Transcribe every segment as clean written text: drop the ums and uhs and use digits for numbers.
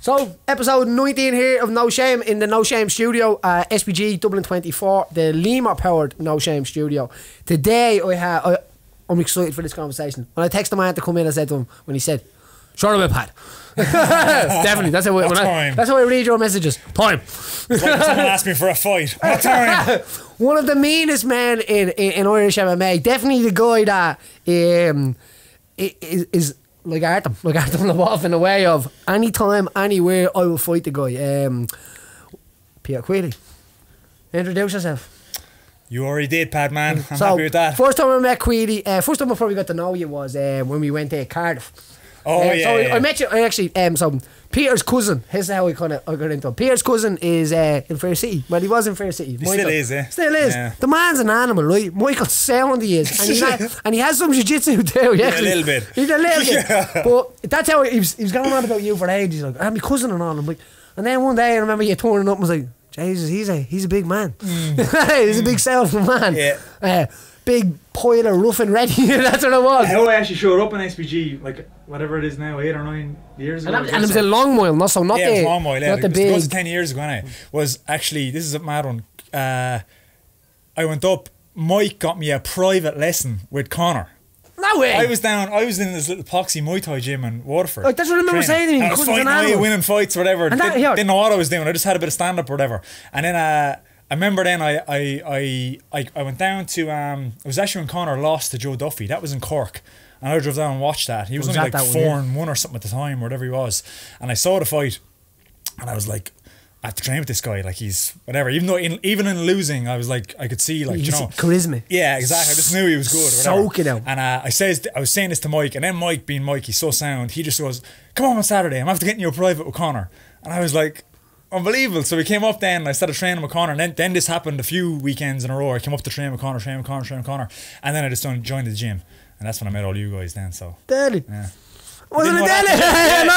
So, episode 19 here of No Shame in the No Shame studio, SPG Dublin 24, the Limor powered No Shame studio. Today, I'm excited for this conversation. When I texted the man to come in, I said to him, when he said, "Sure about Pat." Definitely, that's how I read your messages. Time. It's like someone asked me for a fight. What time? One of the meanest men in Irish MMA. Definitely the guy that is like Artem Lobov in a way of anytime, anywhere, I will fight the guy. Peter Queally, introduce yourself. You already did, Pad man. I'm happy with that. First time I met Queally, first time I probably got to know you was when we went to Cardiff. Oh yeah. I met you. I actually so Peter's cousin. Here's how I got into him. Peter's cousin is in Fair City. Well, he was in Fair City. He still is, eh? Still is. Yeah. The man's an animal, right? Michael sound he is, and he has some jiu-jitsu too. Yeah, a little bit. He's a little bit. But that's how he was going on about you for ages. He's like, I'm my cousin and all. I'm like, and then one day I remember you turning up and was like, Jesus, he's a big man. He's a big self man. Yeah. Big pile of rough and ready. That's what it was. How I actually showed up in SPG, like whatever it is now, 8 or 9 years ago. And it was a long while, not it was a long while. Not the big. It was 10 years ago. Anyway. Was actually, this is a mad one. I went up. Mike got me a private lesson with Connor. No way. I was in this little poxy Muay Thai gym in Waterford. Like, that's what I remember saying to me. I was fighting away, winning fights or whatever. Didn't know what I was doing. I just had a bit of stand up or whatever. And then I remember then I went down to it was actually when Connor lost to Joe Duffy. That was in Cork, and I drove down and watched that. He was only like 4-1 or something at the time, or whatever he was. And I saw the fight, and I was like, I have to train with this guy. Like, he's whatever. Even though even in losing, I was like, I could see, like, charisma. Yeah, exactly. I just knew he was good. Soaking out. And I was saying this to Mike, and then Mike, being Mike, he's so sound. He just goes, "Come on Saturday. I'm after getting you a private with Connor." And I was like, unbelievable. So we came up then, and I started training with Connor, and then this happened a few weekends in a row. I came up to train with Connor, and then I just joined the gym, and that's when I met all you guys then. So Daddy. Yeah. Wasn't it Daddy? No.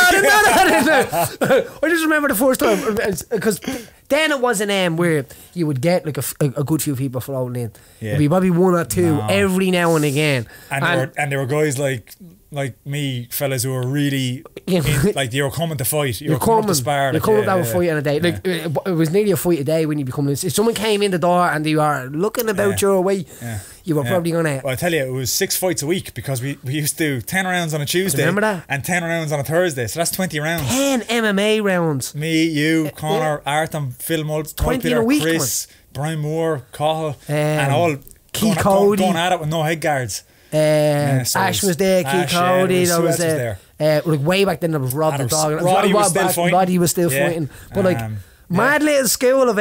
I just remember the first time, because then it wasn't where you would get like a good few people floating in. Yeah. It'd be probably one or two every now and again. And there were guys like me, fellas who were really like, you were coming to fight. You were coming to spar. You're coming to have a fight in a day. Like, it was nearly a fight a day when you become. If someone came in the door and they are looking about your way, you were probably gonna. Well, I tell you, it was 6 fights a week, because we used to do 10 rounds on a Tuesday. Remember that? And 10 rounds on a Thursday. So that's 20 rounds. 10 MMA rounds. Me, you, Connor, Artem, Phil Mull, 20 in a week, Chris, Brian Moore, Cahill, and all going at it with no head guards. Ash was there, Key Cody, there was there. Like way back then, there was Rob the Dog. Roddy was still fighting. Roddy was still fighting. But like, mad little school of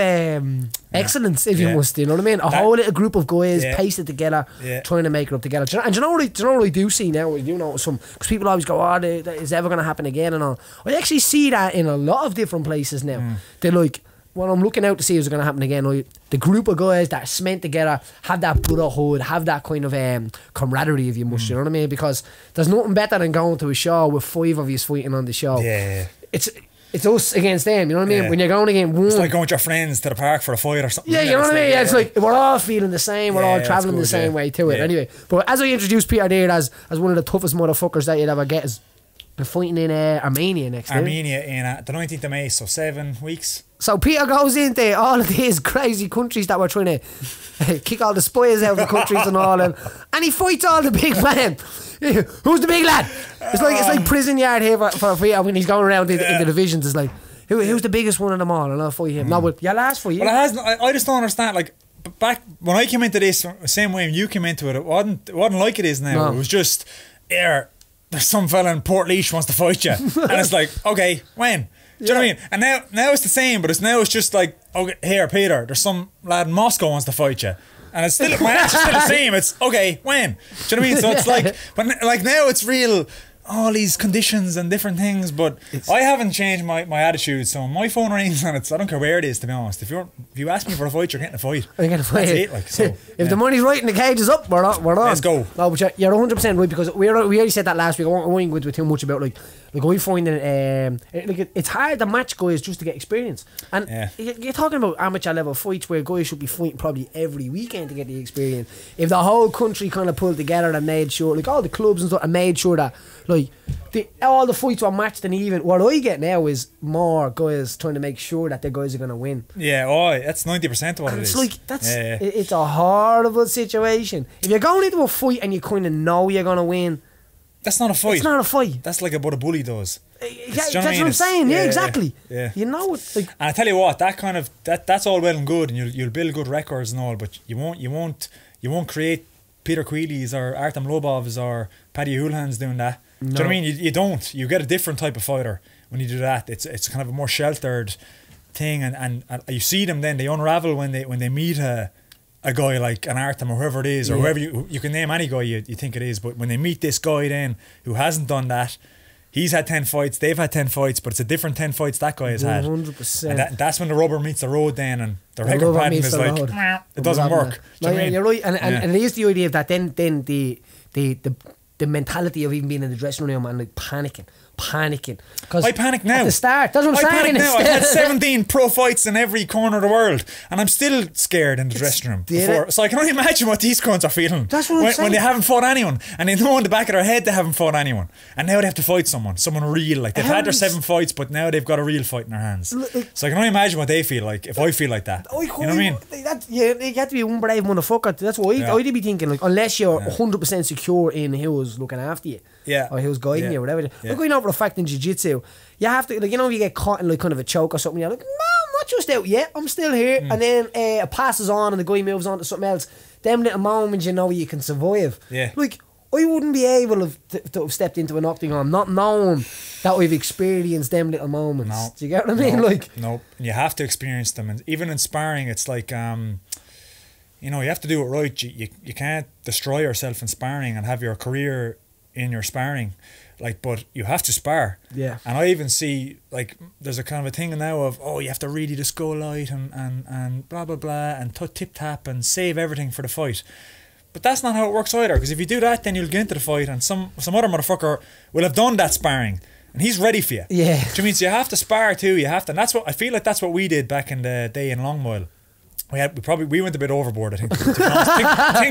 excellence, if you must, you know what I mean? A whole little group of guys pasted together, trying to make it up together. And do you know what I do see now? I do know some, because people always go, "Oh, is ever going to happen again?" and all. I actually see that in a lot of different places now. They're like, what I'm looking out to see is going to happen again. Like, the group of guys that are cement together, have that brotherhood, have that kind of camaraderie, if you must, you know what I mean? Because there's nothing better than going to a show with 5 of you fighting on the show. Yeah. It's us against them, you know what I mean? When you're going against one, it's like going with your friends to the park for a fight or something. Yeah, you know what I mean? It's like we're all feeling the same, we're all travelling the same way to it. Anyway, but as I introduced Peter there as one of the toughest motherfuckers that you'd ever get, is fighting in Armenia next year. Armenia in the 19th of May, so 7 weeks. So Peter goes into all of these crazy countries that we're trying to kick all the spies out of the countries and all, and he fights all the big men. Who's the big lad? It's like prison yard here for Peter when he's going around in the divisions. It's like, who's the biggest one of them all, and I'll fight him. No, but your last fight. Well, I just don't understand. Like, back when I came into this, the same way you came into it, it wasn't like it is now. No. It was just, there's some fella in Port wants to fight you, and it's like, okay, when? Do you know what I mean? And now it's the same, but it's just like, okay, here, Peter, there's some lad in Moscow wants to fight you. And it's still, my answer's still the same. It's, okay, when? Do you know what I mean? So it's like, but like now it's real, all these conditions and different things, but I haven't changed my attitude. So my phone rings and I don't care where it is, to be honest. If you ask me for a fight, you're getting a fight. I'm getting a fight. That's it, like, so, if the money's right and the cage is up, we're on. Let's go. No, but you're 100% right, because we already said that last week. I won't go into too much about like I find that it's hard to match guys just to get experience. And you're talking about amateur level fights where guys should be fighting probably every weekend to get the experience. If the whole country kind of pulled together and made sure, like all the clubs and stuff, and made sure that like all the fights were matched and even. What I get now is more guys trying to make sure that their guys are going to win. Yeah, that's 90% of what and it it's is. Like it's a horrible situation. If you're going into a fight and you kind of know you're going to win, that's not a fight. It's not a fight. That's like what a bully does. That's what I'm saying. Yeah, exactly. Yeah. You know it. Like, and I tell you what, that's all well and good, and you'll build good records and all, but you won't create Peter Queally's or Artem Lobov's or Paddy Houlihan's doing that. No. Do you know what I mean? You don't. You get a different type of fighter when you do that. It's kind of a more sheltered thing, and you see them then they unravel when they meet a guy like an Artem or whoever it is, or whoever you can name any guy you think it is, but when they meet this guy then who hasn't done that, he's had 10 fights, they've had 10 fights, but it's a different 10 fights that guy has had. 100%. And that's when the rubber meets the road then, and the record pattern is like, it doesn't work. No, you're right, and it is the idea of that then the mentality of even being in the dressing room and like panicking. I panic now. At the start. That's what I'm saying. I panic now. I've had 17 pro fights in every corner of the world, and I'm still scared in the dressing room. So I can only imagine what these cunts are feeling. That's what I'm saying. When they haven't fought anyone, and they know in the back of their head they haven't fought anyone, and now they have to fight someone real. Like they've had their 7 fights, but now they've got a real fight in their hands. So I can only imagine what they feel like if I feel like that. You know what I mean? You have to be one brave motherfucker. That's what I'd be thinking. Like, unless you're 100% secure in who's looking after you. Yeah. Or who's guiding you or whatever. Look, we know for a fact in jiu-jitsu, you have to, like, you know, if you get caught in like kind of a choke or something, you're like, no, I'm not just out yet, I'm still here. And then it passes on and the guy moves on to something else. Them little moments you know you can survive. Yeah. Like, I wouldn't be able to have stepped into an octagon not knowing that we've experienced them little moments. No. Do you get what I mean? No. You have to experience them. And even in sparring, it's like, you know, you have to do it right. You can't destroy yourself in sparring and have your career in your sparring, like, but you have to spar. Yeah. And I even see, like, there's a kind of a thing now of, you have to really just go light and blah blah blah and tip tap and save everything for the fight. But that's not how it works either, because if you do that, then you'll get into the fight and some other motherfucker will have done that sparring and he's ready for you. Yeah. Which means you have to spar too. You have to, and that's what I feel like that's what we did back in the day in Longmile. We went a bit overboard, I think.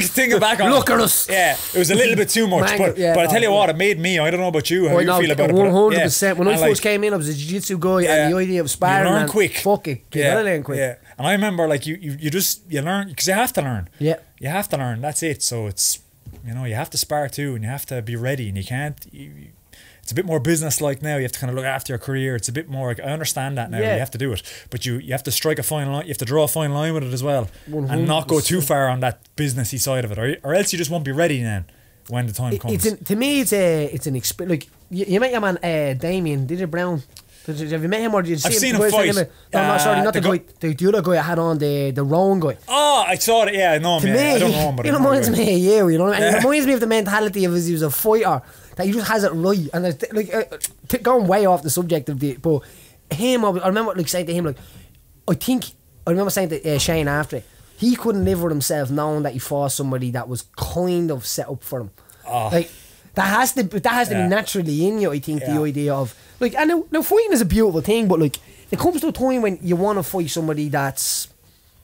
Thinking back on Look at us. Yeah, it was a little bit too much. But I tell you what, it made me. I don't know about you. How you feel about it? 100%. When I first came in, I was a jiu-jitsu guy, and the idea of sparring. You learn quick. Fuck it, you gotta learn quick. Yeah, and I remember like you learn because you have to learn. Yeah, you have to learn. That's it. So it's, you know, you have to spar too, and you have to be ready, and you can't. It's a bit more business-like now. You have to kind of look after your career. It's a bit more. Like, I understand that now. You have to do it, but you have to strike a fine line. You have to draw a fine line with it as well, 100%. And not go too far on that businessy side of it, or else you just won't be ready then when the time comes. To me, it's an experience. Like you met your man Damien, did you, Brown? Have you met him or did you see him? I've seen him fight. No, sorry, not the guy. The other guy I had on, the Rowan guy. Oh, I saw it. Yeah, I know him. I don't know him, but he reminds me of you. You know, and it reminds me of the mentality of he was a fighter. That he just has it right, and like going way off the subject of the, but him, I remember like saying to him, like, I remember saying to Shane after he couldn't live with himself knowing that he fought somebody that was kind of set up for him. Like that has to be naturally in you. I think the idea of like, and now fighting is a beautiful thing, but like it comes to a time when you want to fight somebody that's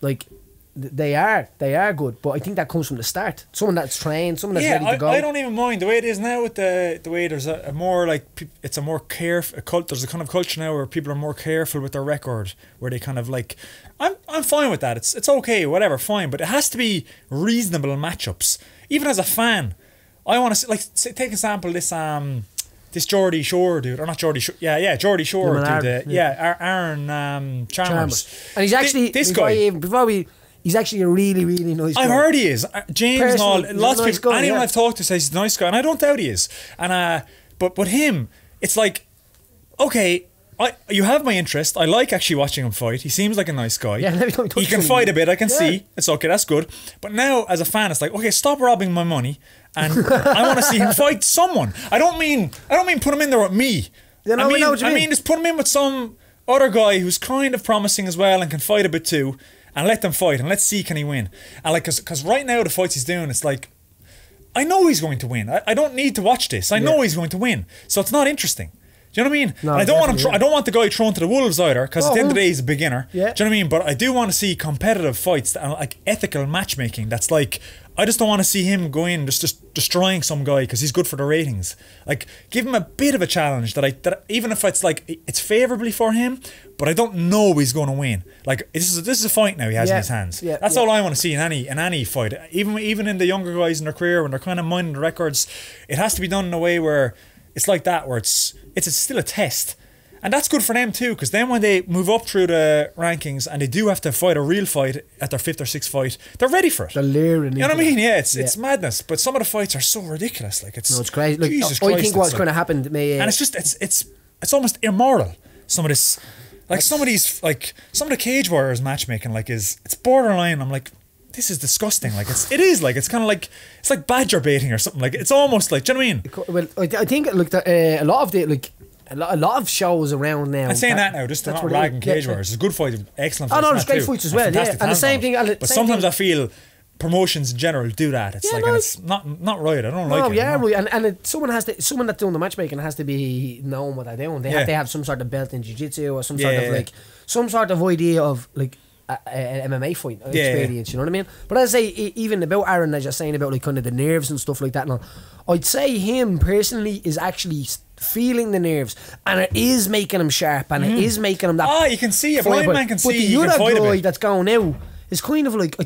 like. They are good, but I think that comes from the start. Someone that's trained, someone that's ready to go. I don't even mind the way it is now with the way there's a more like it's a more careful cult. There's a kind of culture now where people are more careful with their record, where they kind of like, I'm fine with that. It's okay, whatever, fine, but it has to be reasonable matchups. Even as a fan, I want to take example this Geordie Shore dude, or not Geordie Shore, Geordie Shore dude, Aaron Chalmers, and he's actually this guy. He's actually a really, really nice guy. I've heard he is. James and all, lots of people, anyone I've talked to says he's a nice guy, and I don't doubt he is. And but him, it's like, okay, you have my interest. I like actually watching him fight. He seems like a nice guy. Yeah, he can fight a bit. I can see. It's okay. That's good. But now, as a fan, it's like, okay, stop robbing my money, and I want to see him fight someone. I don't mean put him in there with me. I mean just put him in with some other guy who's kind of promising as well and can fight a bit too. And let them fight, and let's see can he win. And like, cause right now the fights he's doing, it's like, I know he's going to win. I don't need to watch this. I know he's going to win, so it's not interesting. Do you know what I mean? No, and I don't want him. I don't want the guy thrown to the wolves either, because at the end of the day he's a beginner. Yeah. Do you know what I mean? But I do want to see competitive fights and like ethical matchmaking. That's like, I just don't want to see him go in just destroying some guy because he's good for the ratings. Like, give him a bit of a challenge that even if it's like it's favourably for him, but I don't know he's going to win. Like, this is a fight now he has in his hands. Yeah, that's all I want to see in any fight. Even in the younger guys in their career when they're kind of minding the records, it has to be done in a way where it's like that, where it's still a test. And that's good for them too, because then when they move up through the rankings and they do have to fight a real fight at their 5th or 6th fight, they're ready for it. They're leering. You know what I mean? Yeah, it's madness. But some of the fights are so ridiculous. Like, it's crazy. Like, Jesus I Christ, think what's going to happen to me, and it's just it's almost immoral. Some of this, like some of the Cage Warriors matchmaking, like it's borderline. I'm like, this is disgusting. Like, it's kind of like, it's like badger baiting or something. Like, it's almost like, do you know what I mean? Well, I think like a lot of the like. A lot of shows around now. I'm saying that now, just not ragging Cage Warriors. It's a good fight, excellent fights. Oh no, there's great fights as well. Yeah, and the same thing. But sometimes I feel promotions in general do that. It's and it's not right. I don't like it. Yeah, right. And someone that's doing the matchmaking has to be knowing what they're doing. They have to have some sort of belt in jiu-jitsu or some sort of like some sort of idea of like an MMA fight experience. You know what I mean? But as I say, even about Aaron, as you're saying about like kind of the nerves and stuff like that, and all, I'd say him personally is actually feeling the nerves, and it is making him sharp, and it is making him that. Oh, you can see a blind man can see. But the other guy that's going out is kind of like,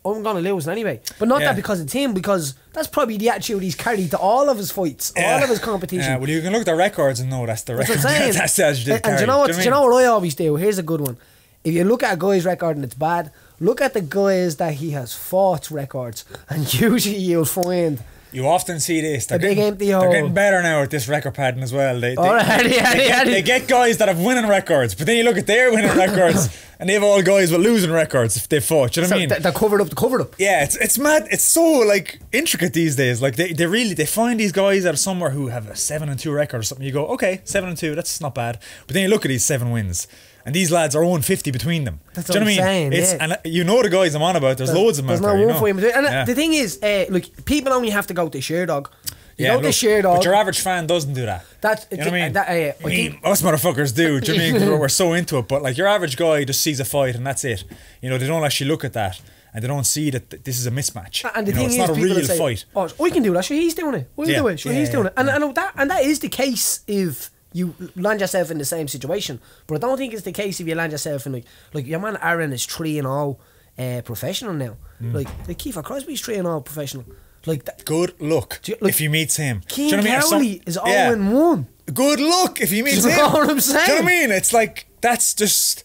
I'm gonna lose anyway, but not that because it's him, because that's probably the attitude he's carried to all of his fights, all of his competition. Yeah, well, you can look at the records and know that's the record. That's what I'm saying. That's the attitude. And do you know what I always do? Here's a good one. If you look at a guy's record and it's bad, look at the guys that he has fought records, and usually you'll find. You often see this. They're getting better now at this record padding as well. They get guys that have winning records, but then you look at their winning records, and they have all guys with losing records if they fought. Do you know what I mean? They're covered up. Yeah, it's mad. It's so like intricate these days. Like they really find these guys out of somewhere who have a 7-2 record or something. You go, okay, 7-2, that's not bad. But then you look at these 7 wins. And these lads are 0-50 between them. That's what I'm saying. And you know the guys I'm on about. There's loads of them out there. There's no one for him. And the thing is, like, people only have to go to Sherdog. But your average fan doesn't do that. You know what I mean? Us motherfuckers do. Do you know what I mean? We're so into it. But like, your average guy just sees a fight and that's it. You know, they don't actually look at that. And they don't see that this is a mismatch. And the thing it's is, not a real say, fight. Oh, we can do that. Sure, he's doing it. We'll do it. Sure, he's doing it. And that is the case if you land yourself in the same situation. But I don't think it's the case if you land yourself in like your man Aaron is 3-0 professional now. Like Kiefer Crosby's 3-0 professional. Like that, good luck if you meet him. Queally is 0-1. Good luck if you meet him. You know what I'm saying? Do you know what I mean? It's like, that's just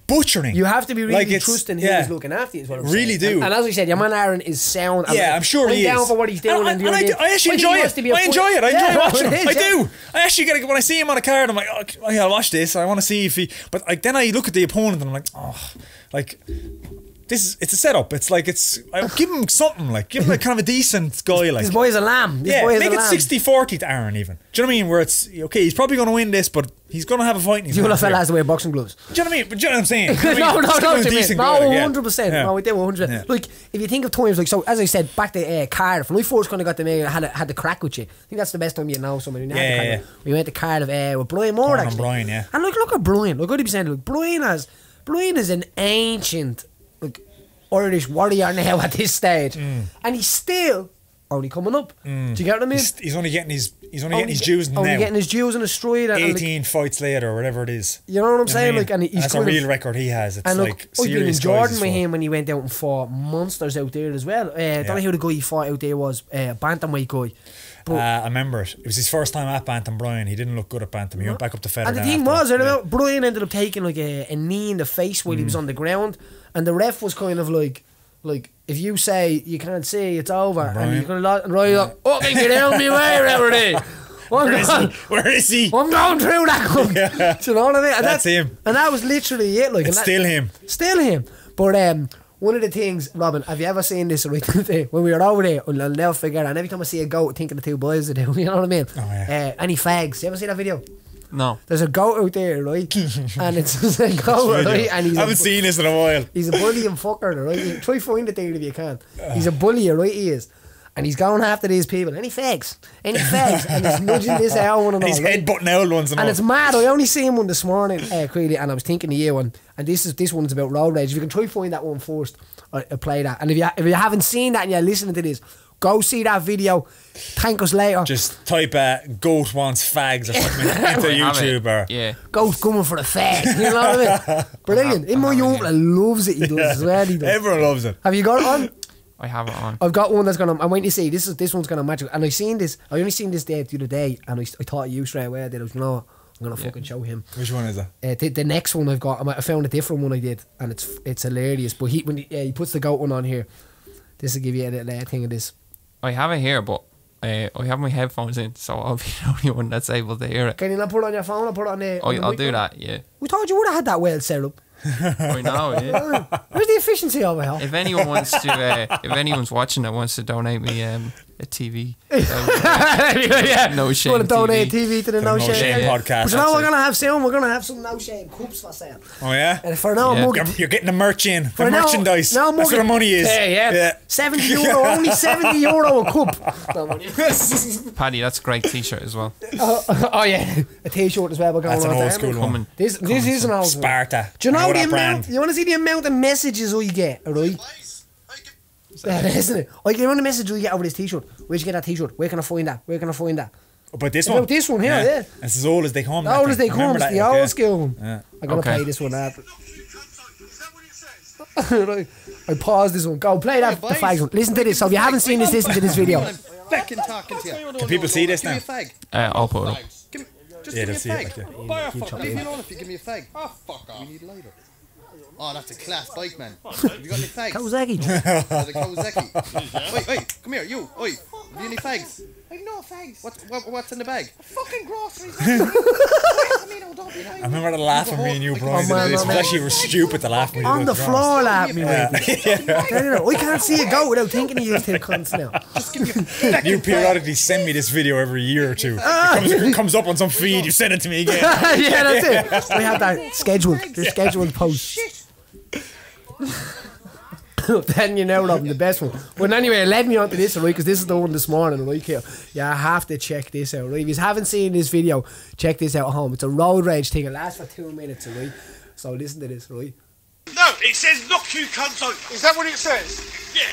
butchering. You have to be really trusting him who's looking after you, is what I'm saying. Really do. And as we said, your man Aaron is sound. I'm sure he is. I'm down for what he's doing. And I actually enjoy it. I enjoy it. I enjoy watching him. I do. I actually get it when I see him on a card. I'm like, oh, I'll watch this. I want to see if he. But like, then I look at the opponent and I'm like, oh, like, it's a setup. It's like, give him something. Like, give him a kind of a decent guy. Like, this boy's a lamb. Make it 60-40 to Aaron even. Do you know what I mean? Where it's okay, he's probably going to win this, but he's going to have a fight. You will have fella has to wear boxing gloves. Do you know what I mean? But do you know what I'm saying? No, 100%. Yeah. No, we do 100%. Yeah. Like, if you think of times like, so as I said, back to Cardiff, when we first kind of got the mail, I had the crack with you. I think that's the best time you know somebody. We went to Cardiff with Brian Moore actually. Brian, yeah. And look at Brian. Look what he be saying. Look, Brian is an ancient Irish warrior now at this stage, and he's still only coming up. Do you get what I mean? He's only getting his dues now. Only getting his dues in a stride. 18 fights later, or whatever it is. You know what I'm saying? Like, and he's that's a real record he has. It's and like I've been in serious Jordan with him when he went out and fought monsters out there as well. I don't know who the guy he fought out there was. Bantamweight guy. I remember it. It was his first time at Bantam. Brian. He didn't look good at Bantam. He went back up to feather. And the thing was, Brian ended up taking like a knee in the face while he was on the ground, and the ref was kind of like, if you say you can't see, it's over, and he's going to get out of me way, referee. Where is he? I'm going through that one. Do you know what I mean? And that's him. And that was literally it. Like, it's still him. Still him. But one of the things, Robin, have you ever seen this? Right, when we were over there, I'll never forget it. And every time I see a goat, I think of the two boys that do. You know what I mean? Oh, yeah. Any flags? You ever see that video? No. There's a goat out there, right? And it's just a goat, right? And I haven't seen this in a while. He's a bullying fucker, right? Try find it there if you can. He's a bullier, right? He is. And he's going after these people. Any fags? And he's nudging this out one and all. He's headbutting out ones and all. And it's mad. I only seen one this morning, Queally, and I was thinking of you, and this one's about road rage. If you can try find that one first. I play that. And if you haven't seen that and you're listening to this, go see that video. Thank us later. Just type goat wants fags or something into YouTube or goat coming for the fag. You know what I mean? Brilliant. In my uncle loves it. He does as well. He does. Everyone loves it. Have you got it on? I have it on. I've got one that's gonna. I'm waiting to see. This one's gonna match. And I seen this. I only seen this the other day, and I thought of you straight away. I did. I was, you know what? I'm gonna fucking show him. Which one is that? The next one I've got. I found a different one I did, and it's hilarious. But when he puts the goat one on here, this will give you a little thing of this. I have it here, but I have my headphones in, so I'll be the only one that's able to hear it. Can you not put it on your phone or put it on the... I'll do that, yeah. We thought you would have had that well set up. I know, yeah. Where's the efficiency of it? If anyone wants to, if anyone's watching that wants to donate me a TV, No Shame. Want to donate TV. TV to the No Shame podcast. But you know what we're gonna have soon? We're gonna have some No Shame cups for sale. Oh yeah. And for now, you're getting the merch in. The merchandise. That's where the money is. Yeah. €70, only €70 a cup. Paddy, that's a great T-shirt as well. Oh yeah, a T-shirt as well. We're going that's on an old school one. This is an old Sparta. Do you know the amount? You want to see the amount of messages we get, right? Isn't it? Like, you know the message we get over this T-shirt. Where'd you get that T-shirt? Where can I find that? Where can I find that? But this one? About this one here, yeah. It's as old as they come. Old as they come. It's the old school one. Yeah. I'm going to play this one after. Right. I paused this one. Go, play that, the fags one. Listen to this. So if you haven't seen this, listen to this video. Can people see this now? I'll put it up. Just give me a fag. Leave me alone if you give me a fag. Oh, fuck off. We need lighter. Oh, that's a class bike, man. Have you got any fags? Kawasaki. The Kawasaki. Wait, come here, you. Oi, have you any fags? I've no fags. What's in the bag? Fucking groceries. I remember the laughing me and you, Brian. This was actually we stupid to laugh when you on the floor, laugh me. I can't see it go without thinking of you two cunts now. Just give me a You periodically send me this video every year or two. It comes up on some feed. You send it to me again. Yeah, that's it. We have that scheduled. The scheduled post. Then you know, Robin, the best one. But anyway, it led me on to this, right? Because this is the one this morning, right here. Yeah, I have to check this out, right? If you haven't seen this video, check this out at home. It's a road rage thing. It lasts for 2 minutes, right? So listen to this, right? No, it says knock you cunts over. Is that what it says? Yeah.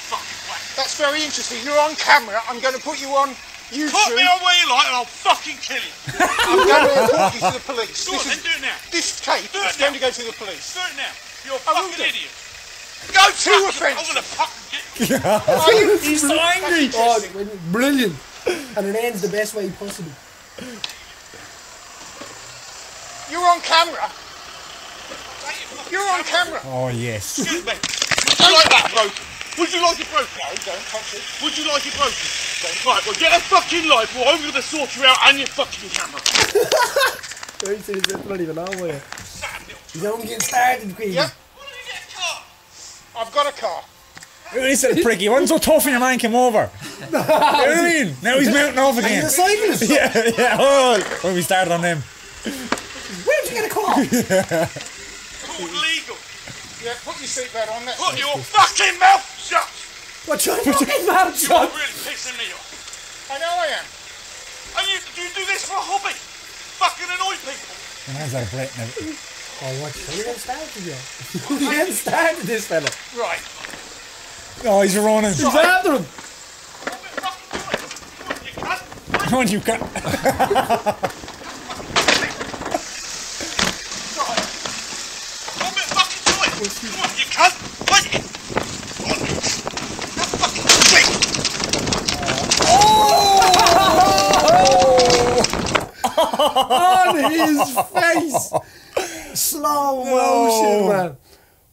Fucking whack. That's very interesting. You're on camera. I'm going to put you on YouTube. Put me on where you like and I'll fucking kill you. I'm going to report you to the police. Go on, then do it now. This tape is going to go to the police. Do it now. You're a I will fucking do. idiot. Go to offence. I'm going to fucking get you. Are you? He's so angry. Oh, brilliant. And it ends the best way possible. You're on camera. You're on camera. Oh, yes. Excuse me. Would you like that broken? Would you like it broken? No, don't touch it. Would you like it broken? Right, well get a fucking life or I'm going to sort you out and your fucking camera. Not even on with it. He's only getting started, Queally. Yep. Why don't you get a car? I've got a car. He said pricky. Wasn't so tough when your man came over. You know what I mean? Now he's mounting off again. He's a cyclist. Yeah. Oh, when we started on them. Where'd you get a car? Called legal. Yeah, put your seatbelt on. That's Put your fucking mouth shut. What's your fucking mouth You're shut? really pissing me off. I know I am. And you do this for a hobby? Fucking annoy people. And how's that a break now? Oh, what? We haven't started yet. We haven't started this fella. Right. Oh, he's running. He's after him. Come on, you cut. Come on, you cunt! Wait! On his face. Slow motion, man.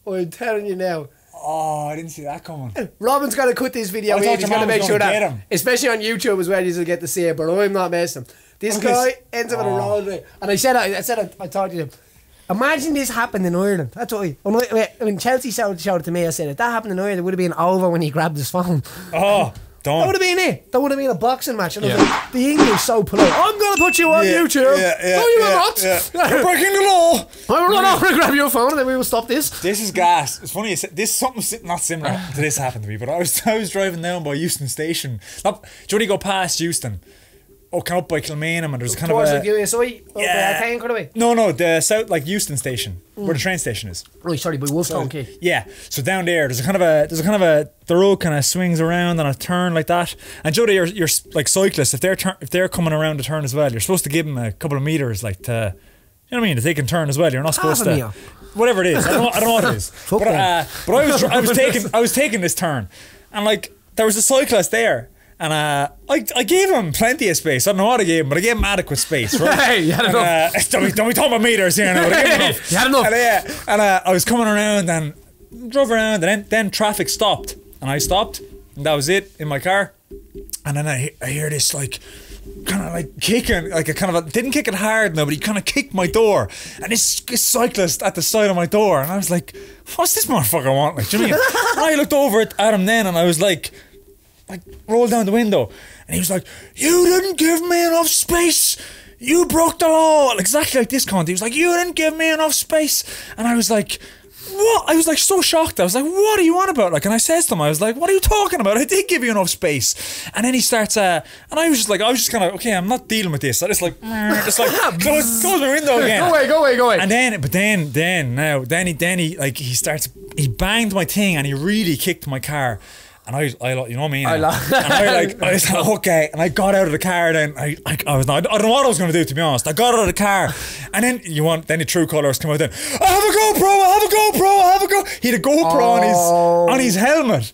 I'm telling you now. Oh, I didn't see that coming. Robin's going to cut this video in. He's going to make sure that, especially on YouTube as well, he's going to get to see it, but I'm not messing. This guy ends up in a road rage. And I told you, imagine this happened in Ireland. That's what when Chelsea showed it to me, I said, if that happened in Ireland, it would have been over when he grabbed his phone. Oh, That would don't. have been it. That would have been a boxing match. And I was like, the English so polite. I'm going to put you on YouTube. No, you will not. You're breaking the law. I will run over and grab your phone and then we will stop this. This is gas. It's funny. This something not similar to this happened to me. But I was driving down by Euston Station. Do you want to go past Euston? kind of up by Kilmainham, and there's kind Towards of like the USI? Yeah. Town kind of way? No, the south, like Euston Station, where the train station is. Right, sorry, by Wolftown, okay. Yeah, so down there, there's a kind of a the road kind of swings around on a turn like that. And Joe, you're like cyclists, if they're coming around the turn as well, you're supposed to give them a couple of meters, like to, you know what I mean, that they can turn as well. You're not supposed to. Whatever it is, I don't know what it is. but I was taking this turn, and like there was a cyclist there. And I gave him plenty of space. I don't know what I gave him, but I gave him adequate space, right? Hey, you had enough. Don't be talking about meters here now, but I gave him enough. You had enough. And I was coming around and drove around, and then traffic stopped. And I stopped, and that was it in my car. And then I hear this, like, kind of like kicking, like a kind of didn't kick it hard now, but he kind of kicked my door. And this cyclist at the side of my door. And I was like, what's this motherfucker want? Like, do you know what I mean? And I looked over at him then, and I was like rolled down the window, and he was like, you didn't give me enough space, you broke the law, exactly like this cunt. He was like, you didn't give me enough space. And I was like, what? I was like so shocked. I was like, what are you on about? Like, and I says to him, I was like, what are you talking about? I did give you enough space. And then he starts and I was just kind of, okay, I'm not dealing with this. I just like close my window again. Go away. And then he banged my thing, and he really kicked my car. And I you know what I mean? I was like, okay. And I got out of the car. Then I don't know what I was going to do, to be honest. I got out of the car, and then the true colours come out. Then I have a GoPro. He had a GoPro on his helmet.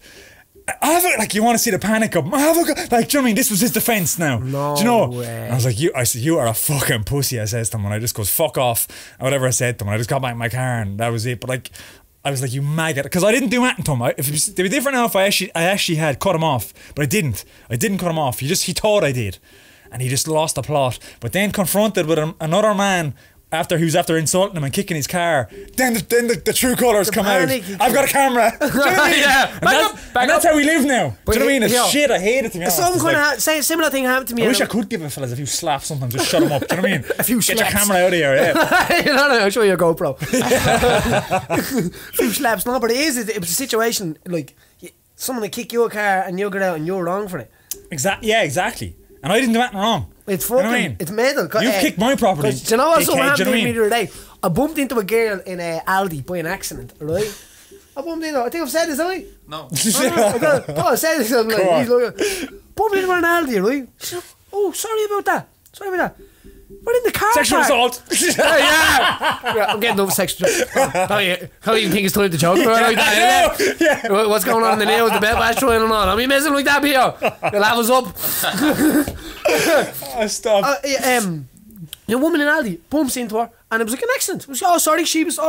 You want to see the panic of him? I have a do you know what I mean? This was his defence now. No do you know? way. And I was like, you are a fucking pussy. I says to him, and I just goes, fuck off, and whatever I said to him. And I just got back in my car, and that was it. But like, I was like, you maggot, because I didn't do anything to him. It'd be different now if I actually had cut him off, but I didn't cut him off. He thought I did, and he just lost the plot. But then confronted with another man after insulting him and kicking his car, then the true colours come out. I've got a camera. Do you know what I mean? Yeah. And that's how we live now. But do you know what I mean? It's shit. I hate it, to be honest. Some kind of similar thing happened to me. I wish I could give a fellas a few slaps sometimes, just shut him up. Do you know what I mean? A few slaps. Get your camera out of here. Yeah. No, I'll show you a GoPro. A few slaps. No, but it was a situation like someone will kick your car and you'll get out and you're wrong for it. Exactly. And I didn't do anything wrong. It's fucking, you know what I mean? It's mental. You kicked my property. Do you know what happened to me the other day? I bumped into a girl in Aldi by an accident, right? I bumped into her. I think I've said this, haven't I? No. I said this. I'm like, he's like, bumped into her in Aldi, right? She's like, oh, sorry about that. We're in the car. Sexual assault. Yeah, I'm getting over sexual assault. How do you think it's time to joke about like that? Yeah. What's going on in the nails? The bed bash trying on. Are we messing like that, Pio? You'll have us up. Stop. A woman in Aldi bumps into her, and it was like an accident. It was,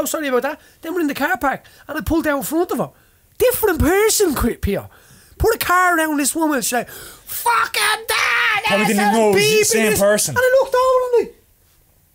sorry about that. Then we're in the car park, and I pulled down in front of her. Different person, Pio. Put a car around this woman. She's like, fucking dad. Probably didn't know it was the same person. And I looked over and like,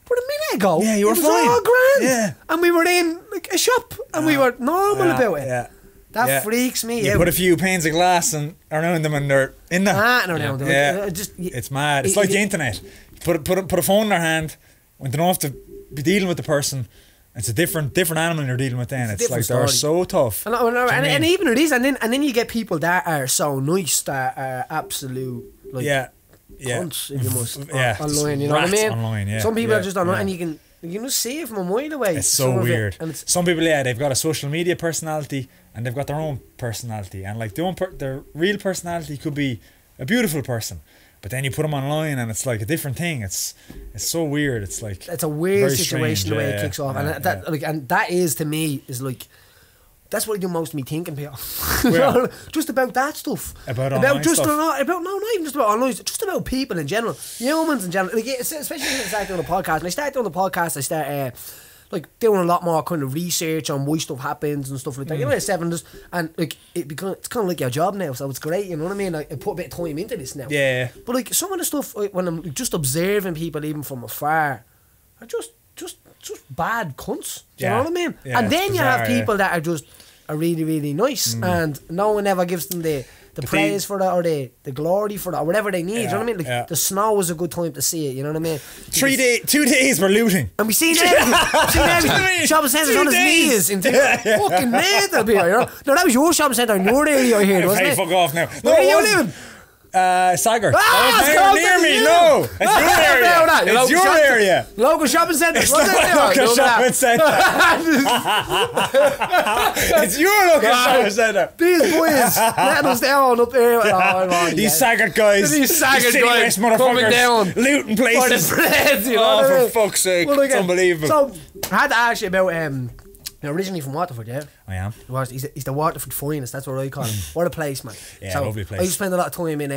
but a minute ago, yeah, you were it was fine. all grand. Yeah. And we were in like a shop, and we were normal about it. Yeah. That freaks me out. You put a few panes of glass around them, and they're in there. Yeah. It's mad. It's like the internet. Put a phone in their hand when they don't have to be dealing with the person. It's a different animal you're dealing with then. It's like they're so tough. And even it is, and then you get people that are so nice that are absolute like cunts, if you must. Online, you know what I mean? Online, some people are just online, and you can just see it from a mile away. It's so weird. Some people, they've got a social media personality and they've got their own personality, and like their real personality could be a beautiful person. But then you put them online, and it's like a different thing. It's so weird. It's like it's a weird situation strange, the way it kicks off, and that is to me is like that's what I do most of me thinking, Peter. Just about that stuff. About online stuff. Not even just about online. Just about people in general, humans in general. Like, especially when I start doing a podcast. When I start doing the podcast, I start like doing a lot more kind of research on why stuff happens and stuff like that. You know, it's like it's kind of like your job now, so it's great. You know what I mean? Like, I put a bit of time into this now. Yeah. But like some of the stuff, like, when I'm just observing people even from afar, are just bad cunts. Do you know what I mean? Yeah, and then bizarre, you have people that are really, really nice, and no one ever gives them the praise for that or the glory for that or whatever they need. You know what I mean? Like, the snow was a good time to see it. You know what I mean? 2 days we're looting, and we seen everything. Shopping centres on his knees into fucking mental, you know. No, that was your shopping centre in your area, I heard, wasn't it? Fuck off now. Where are you living? Sagger. That was near me. No. local. It's your area. It's your area. Local shopping centre. It's not a local shopping centre. It's your local shopping centre. These boys letting us down up there. These saggart guys. These saggart guys coming down. Looting places. For the breads, you know. Oh, for fuck's sake. Well, it's unbelievable. So, I had to ask you about, you're originally from Waterford, yeah? I am. He's the Waterford finest, that's what I call him. What a place, man. Yeah, so, lovely place. I used to spend a lot of time in,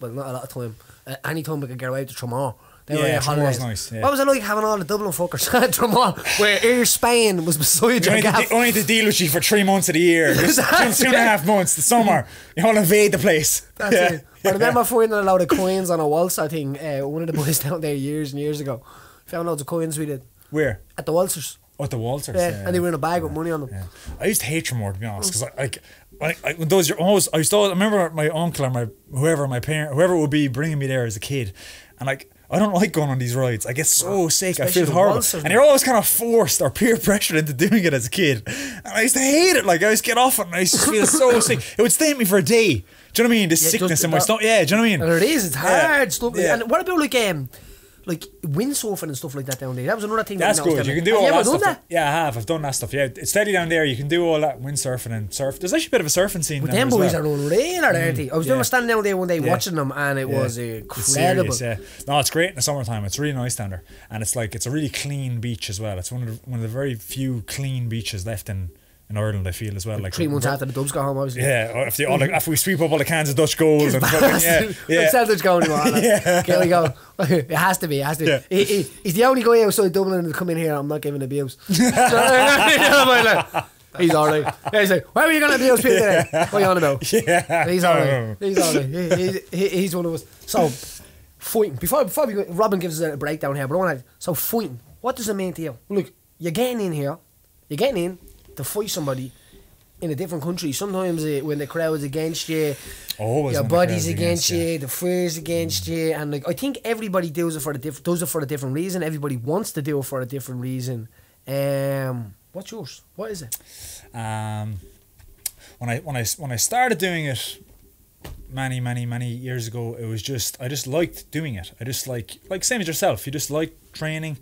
well, not a lot of time, any time we could get away to Tremor. Tremor's nice. Yeah. What was it like having all the Dublin fuckers at Tremor, where Air Spain was beside your gaff? Only to deal with you for 3 months of the year. Just 2.5 months, the summer. You all invade the place. That's it. I remember finding a load of coins on a waltzer thing. One of the boys down there years and years ago found loads of coins we did. Where? At the waltzers. Oh, at the waltzers. Yeah, and they were in a bag with money on them. Yeah. I used to hate Tremor, to be honest, because when those are always, I remember my uncle or my parent, whoever would be bringing me there as a kid, and I don't like going on these rides. I get so sick. I feel horrible. And you're always kind of forced or peer pressured into doing it as a kid. And I used to hate it. Like, I used to get off it and I used to feel so sick. It would stay with me for a day. Do you know what I mean? This sickness in my stomach. Yeah, do you know what I mean? And it is. It's hard stuff. Yeah. And what about like windsurfing and stuff like that down there? That was another thing. That's good. You can do all that stuff. That? Yeah, I have. I've done that stuff. Yeah, it's steady down there. You can do all that windsurfing and surf. There's actually a bit of a surfing scene. But them boys are unreal, aren't they? I was standing down there one day watching them, and it was incredible. It's serious, No, it's great in the summertime. It's really nice down there, and it's a really clean beach as well. It's one of the very few clean beaches left in Ireland, I feel, as well. Like 3 months after the Dubs got home, obviously. Yeah, after we sweep up all the cans of Dutch gold and fucking, yeah. Celtics go anymore. Queally go. It has to be. Yeah. He's the only guy outside Dublin to come in here. I'm not giving abuse. He's alright. He's like, why were you going to abuse people today? What are you on about? Yeah. He's alright. He's one of us. So, fighting. Before we go, Robin gives us a breakdown here, but so fighting. What does it mean to you? Look, you're getting in here. You're getting in to fight somebody in a different country. Sometimes when the crowd's against you, your body's against you, the fear's against you, and I think everybody does it for a different reason. Everybody wants to do it for a different reason. What's yours? What is it? When I started doing it many years ago, it was I just liked doing it. I just like same as yourself. You just like training.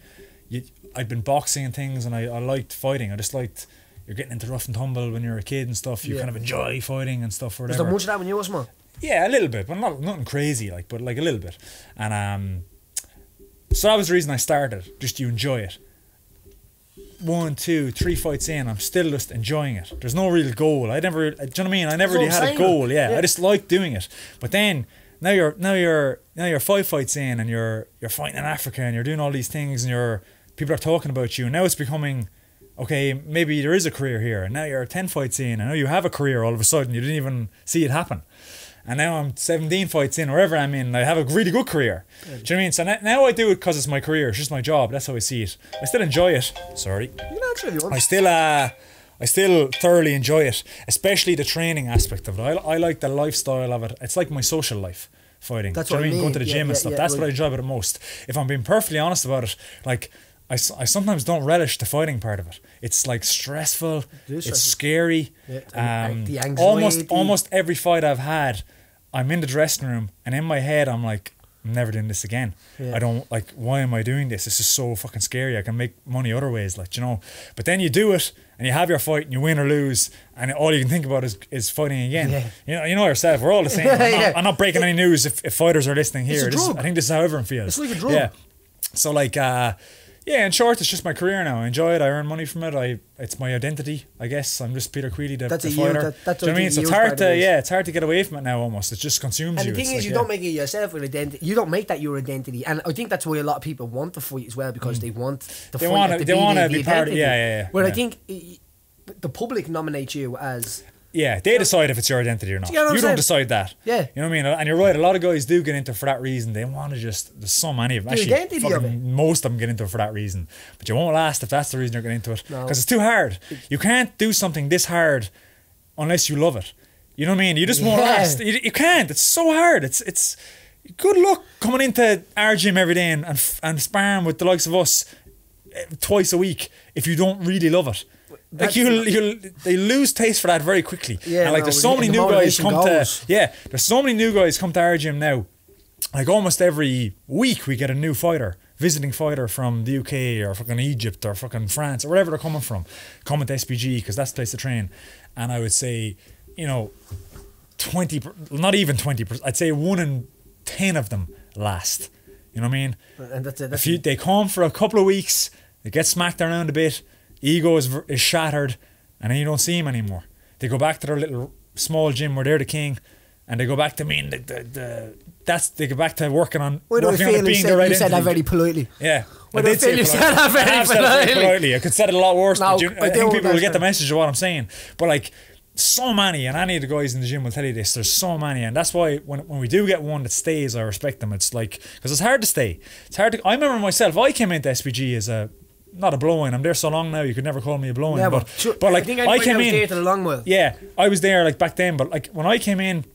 I'd been boxing and things, and I liked fighting. I just liked. You're getting into rough and tumble when you're a kid and stuff. You kind of enjoy fighting and stuff or whatever. Was there much of that when you were small? Yeah, a little bit, but nothing crazy, but a little bit. And so that was the reason I started. Just you enjoy it. 1, 2, 3 fights in, I'm still just enjoying it. There's no real goal. Do you know what I mean? I never really had a goal. Yeah, I just liked doing it. But then now you're 5 fights in, and you're fighting in Africa, and you're doing all these things, and people are talking about you. And now it's becoming, okay, maybe there is a career here, and now you're 10 fights in, and now you have a career all of a sudden. You didn't even see it happen. And now I'm 17 fights in, wherever I'm in, I have a really good career. Do you know what I mean? So now I do it because it's my career, it's just my job, that's how I see it. I still enjoy it. Sorry. You can answer if you want. I still thoroughly enjoy it, especially the training aspect of it. I like the lifestyle of it. It's like my social life, fighting. That's do you know what I mean. Going to the gym and stuff. That's what I enjoy about it most. If I'm being perfectly honest about it, I sometimes don't relish the fighting part of it. It's stressful. It's scary. Yeah, the anxiety. Almost every fight I've had, I'm in the dressing room, and in my head I'm like, I'm never doing this again. Yeah. I don't why am I doing this? This is so fucking scary. I can make money other ways, But then you do it, and you have your fight, and you win or lose, and all you can think about is fighting again. Yeah. You know yourself. We're all the same. I'm not breaking any news if fighters are listening here. I think this is how everyone feels. It's like a drug. Yeah. So yeah, in short, it's just my career now. I enjoy it. I earn money from it. It's my identity, I guess. I'm just Peter Queally, the fighter. That's do you know what I mean? So it's hard to get away from it now. Almost, it just consumes you. And the thing is, you don't make it yourself your identity. You don't make that your identity. And I think that's why a lot of people want to fight as well, because they want the fight. They want to be part of. Yeah. Where I think the public nominates you as. Yeah, they decide if it's your identity or not. You don't decide that. Yeah. You know what I mean? And you're right, a lot of guys do get into it for that reason. They want to there's so many of them. Actually, most of them get into it for that reason. But you won't last if that's the reason you're getting into it. Because it's too hard. You can't do something this hard unless you love it. You know what I mean? You just won't last. You can't. It's so hard. It's good luck coming into our gym every day and sparring with the likes of us twice a week if you don't really love it. They lose taste for that very quickly. Yeah, and there's so many new guys come to our gym now, like almost every week we get a new visiting fighter from the UK or fucking Egypt or fucking France or wherever they're coming from, coming to SPG because that's the place to train. And I would say, you know, 20, not even 20%, I'd say 1 in 10 of them last. You know what I mean? And that's it. They come for a couple of weeks, they get smacked around a bit, ego is shattered, and then you don't see them anymore. They go back to their little small gym where they're the king, and they go back to being they go back to working on being the right You said that very politely. Yeah. I did say you said that very politely. I could say it a lot worse, no, but I think people will get the message of what I'm saying. But like, so many, and any of the guys in the gym will tell you this, there's so many, and that's why when we do get one that stays, I respect them. It's like, because it's hard to stay. It's hard to, I remember myself, I came into SPG as not a blow-in, I'm there so long now, you could never call me a blow-in, yeah, but like, I came in there to the long while. Yeah, I was there like back then, but like when I came in,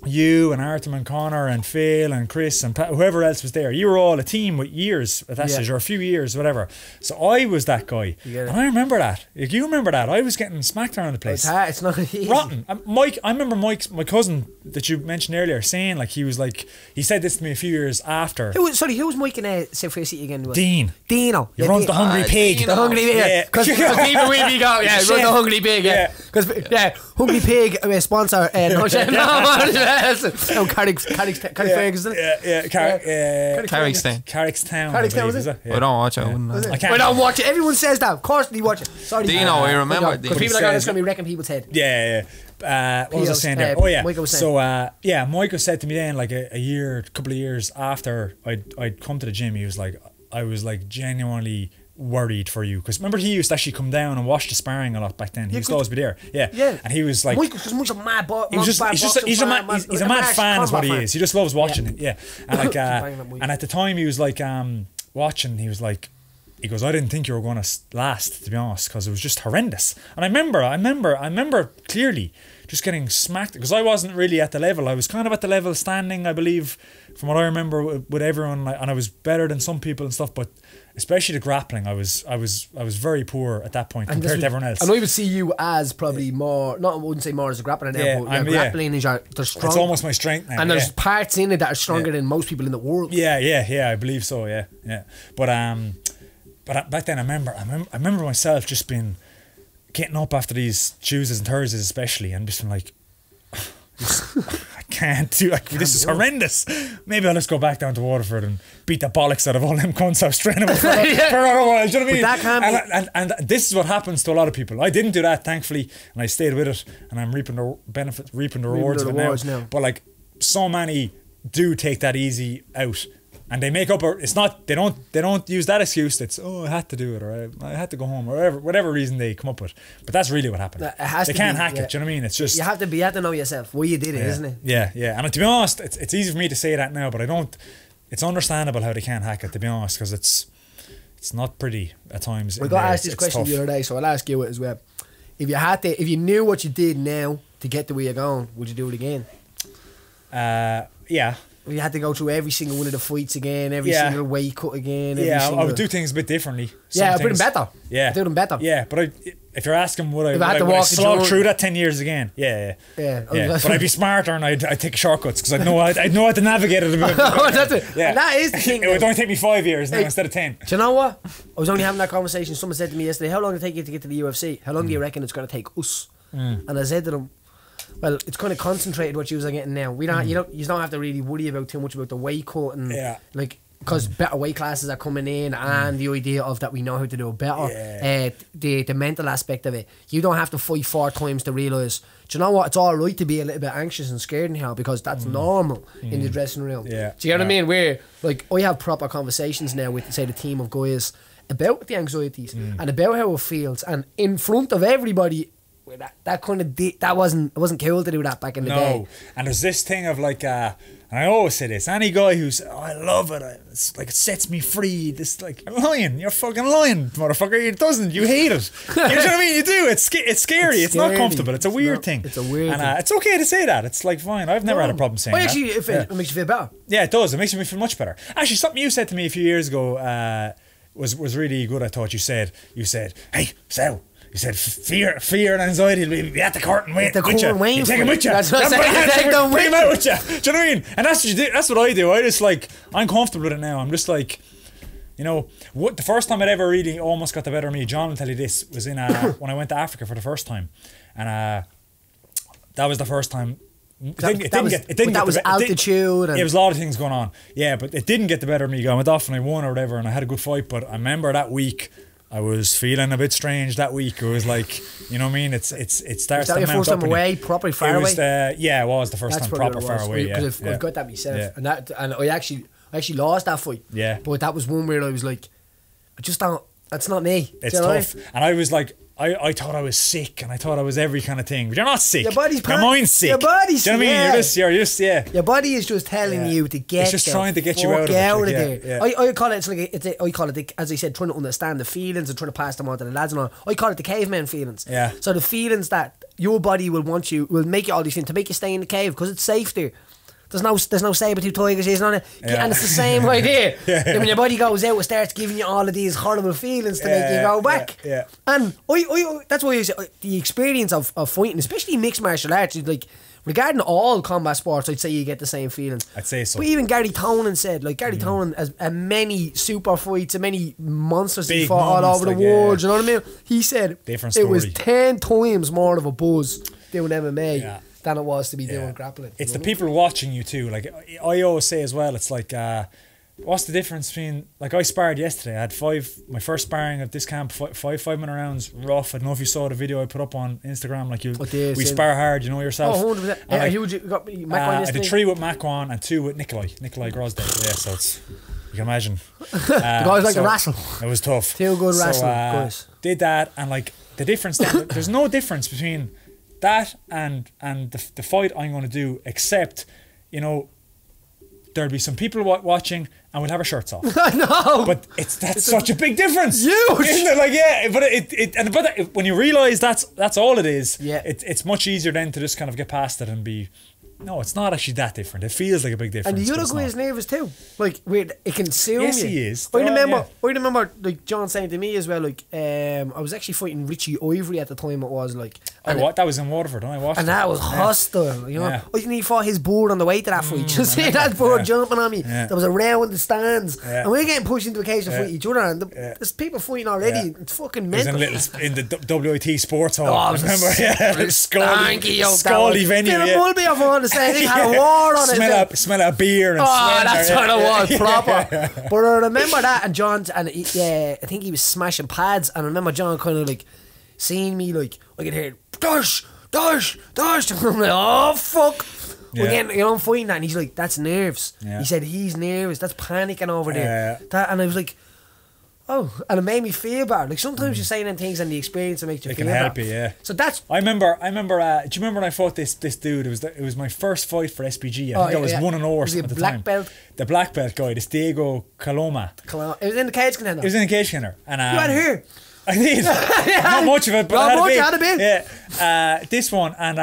you and Artem and Connor and Phil and Chris and Pat, whoever else was there, you were all a team with years at that stage, or a few years, whatever. So I was that guy, and I remember that. Like, you remember that? I was getting smacked around the place. It's not easy. Rotten. Mike, I remember my cousin that you mentioned earlier saying, like, he said this to me a few years after. Who was Mike in South Free City again? Dean. Dino. He runs the Hungry Pig. The Hungry Pig. Yeah. Because people we go, yeah, run the Hungry Pig. Yeah. Because Hungry Pig sponsor. Carrick's Ferguson. Carrickstown. Was it? Yeah. I don't watch it. I don't watch it. Everyone says that. Of course they watch it. Sorry. Dino, I remember. Because people are going to be wrecking people's head. Yeah. What was I saying there? Michael was saying. So Michael said to me then, like a couple of years after I'd come to the gym, he was like, I was like genuinely worried for you, because remember he used to actually come down and watch the sparring a lot back then. He used to always be there. Yeah. And he was like, Mike's a mad he's a mad fan is what he is. He just loves watching it. Yeah. And like and at the time he was like watching, he was like, he goes, I didn't think you were going to last, to be honest, because it was just horrendous. And I remember clearly just getting smacked, because I wasn't really at the level. I was kind of at the level standing, I believe, from what I remember with everyone, and I was better than some people and stuff, but especially the grappling, I was very poor at that point compared to everyone else. And I would see you as probably more, I wouldn't say more as a grappler now, but grappling is they're strong. It's almost my strength now. And there's parts in it that are stronger than most people in the world. Yeah, I believe so, yeah. But back then I remember myself just being, getting up after these Tuesdays and Thursdays especially, and just being like, I can't do, like, this is horrendous. Maybe I'll just go back down to Waterford and beat the bollocks out of all them cunts I was training with for a while. Do you know what I mean? That can and this is what happens to a lot of people. I didn't do that, thankfully, and I stayed with it, and I'm reaping the rewards of it now. But like, so many do take that easy out, and they make up, or it's not, they don't use that excuse. It's, I had to do it, or I had to go home, or whatever reason they come up with. But that's really what happened. They can't hack it. Do you know what I mean? It's just, you have to know yourself why you did it, isn't it? Yeah. And to be honest, it's easy for me to say that now, but I don't. It's understandable how they can't hack it, to be honest, because it's not pretty at times. We got asked this question the other day, so I'll ask you it as well. If you knew what you did now to get to where you're going, would you do it again? Yeah. You had to go through every single one of the fights again, every single weight cut again. I would do things a bit differently. I'd put them better. Yeah. I'd do them better. Yeah, but if you're asking would I slog through that 10 years again? Yeah. But I'd be smarter, and I'd take shortcuts, because I'd know how to navigate it a bit. That's it. Yeah. And that is the thing. It would only take me 5 years now instead of 10. Do you know what? I was only having that conversation. Someone said to me yesterday, how long did it take you to get to the UFC? How long do you reckon it's going to take us? And I said to them, well, it's kind of concentrated what you are getting now. We don't, you don't have to really worry about too much about the weight cut and like, because better weight classes are coming in, and the idea of that we know how to do it better. The mental aspect of it, you don't have to fight 4 times to realise, do you know what? It's all right to be a little bit anxious and scared now, because that's normal in the dressing room. Yeah. Do you know what I mean? Where like I have proper conversations now with, say, the team of guys about the anxieties and about how it feels, and in front of everybody. That kind of it wasn't cool to do that back in the day. And there's this thing of like, and I always say this, any guy who's, I love it, it's like, it sets me free. This, like, lying, you're fucking lying, motherfucker. It doesn't. You hate it. You know what I mean? You do. It's scary. It's not comfortable. It's a weird thing. It's a weird thing. And it's okay to say that. It's like, fine. I've never had a problem saying that. Actually, it makes you feel better. Yeah, it does. It makes me feel much better. Actually, something you said to me a few years ago was really good. I thought you said, hey, Sal, He said, fear and anxiety will be at the court and wait. The court and wait. You take them with you. That's what I'm saying. Take them with you. Do you know what I mean? And that's what you do. That's what I do. I just like, I'm comfortable with it now. I'm just like, you know, what the first time it ever really almost got the better of me, John will tell you this, was in when I went to Africa for the first time. And that was the first time. That was altitude. It was a lot of things going on. Yeah, but it didn't get the better of me. I went off and I won or whatever, and I had a good fight. But I remember that week, I was feeling a bit strange that week. It was like, you know what I mean? It starts to mount up. Was that your first time away, properly far away? Yeah, it was the first time proper far away. Because I've got that myself, and I actually lost that fight. Yeah, but that was one where I was like, I just don't. That's not me. It's tough, and I was like. I thought I was sick and I thought I was every kind of thing. But you're not sick. Your mind's sick. Your body's sick. Do you know what I mean? You're just Your body is just telling you to get. It's just trying to get you out of there. Yeah. I call it. I call it, as I said, trying to understand the feelings and trying to pass them on to the lads and all. I call it the caveman feelings. Yeah. So the feelings that your body will make you all these things to make you stay in the cave because it's safe there. There's no saber-tooth tigers on it, and it's the same idea. Then when your body goes out, it starts giving you all of these horrible feelings to make you go back. And that's why I say the experience of fighting, especially mixed martial arts, is like regarding all combat sports, I'd say you get the same feelings. I'd say so. But even Gary Tonin said, like Gary Tonin has many super fights and many monsters he fought all over the world. You know what I mean? He said it was 10 times more of a buzz doing MMA. Than it was to be doing grappling. It's the people watching you too. Like I always say as well, it's like what's the difference between, like I sparred yesterday, I had my first sparring of this camp, 5-minute rounds, rough. I don't know if you saw the video I put up on Instagram, like we spar hard, you know yourself. Oh, 100%. I did 3 with Makwan and 2 with Nikolai Grosdale. Yeah, so it's, you can imagine. The guys like to wrestle. It was tough. 2 good wrestling guys. Did that, and like the difference there's no difference between that and the fight I'm going to do, except, you know, there'll be some people watching and we'll have our shirts off. I know, but that's such a big difference. Huge, isn't it? Like, but when you realise that's all it is. It's much easier then to just kind of get past it and be. No, it's not actually that different. It feels like a big difference. And the other guy is nervous too. Like, it consumes you. Yes, he is. I remember, like John saying to me as well. Like, I was actually fighting Richie Ivory at the time. It was like, that was in Waterford. I watched, and that was hostile. You know, I think he fought his board on the way to that fight. Just see that board jumping on me. There was a row in the stands, and we we're getting pushed into a cage to fight each other. And there's people fighting already. It's fucking mental. In the WIT Sports Hall. I remember, Scally venue. Saying had a war on it. Smell a beer and that's what it was, proper. But I remember that, and John, and I think he was smashing pads, and I remember John kind of like seeing me, like I could hear dash, and I'm like, oh fuck. Again, you know, I'm fighting that, and he's like, that's nerves. He said he's nervous, that's panicking over there. And I was like, oh, and it made me feel bad. Like sometimes you're saying them things and the experience that makes you feel bad. It can help you, yeah. So that's. I remember. Do you remember when I fought this dude? It was my first fight for SPG. I think I was 1-0 at the time. Belt? The black belt guy, this Diego Caloma. It was in the cage contender. It was in the cage contender, and you had her. I did. Not much of it, but I had a bit. Yeah. This one, and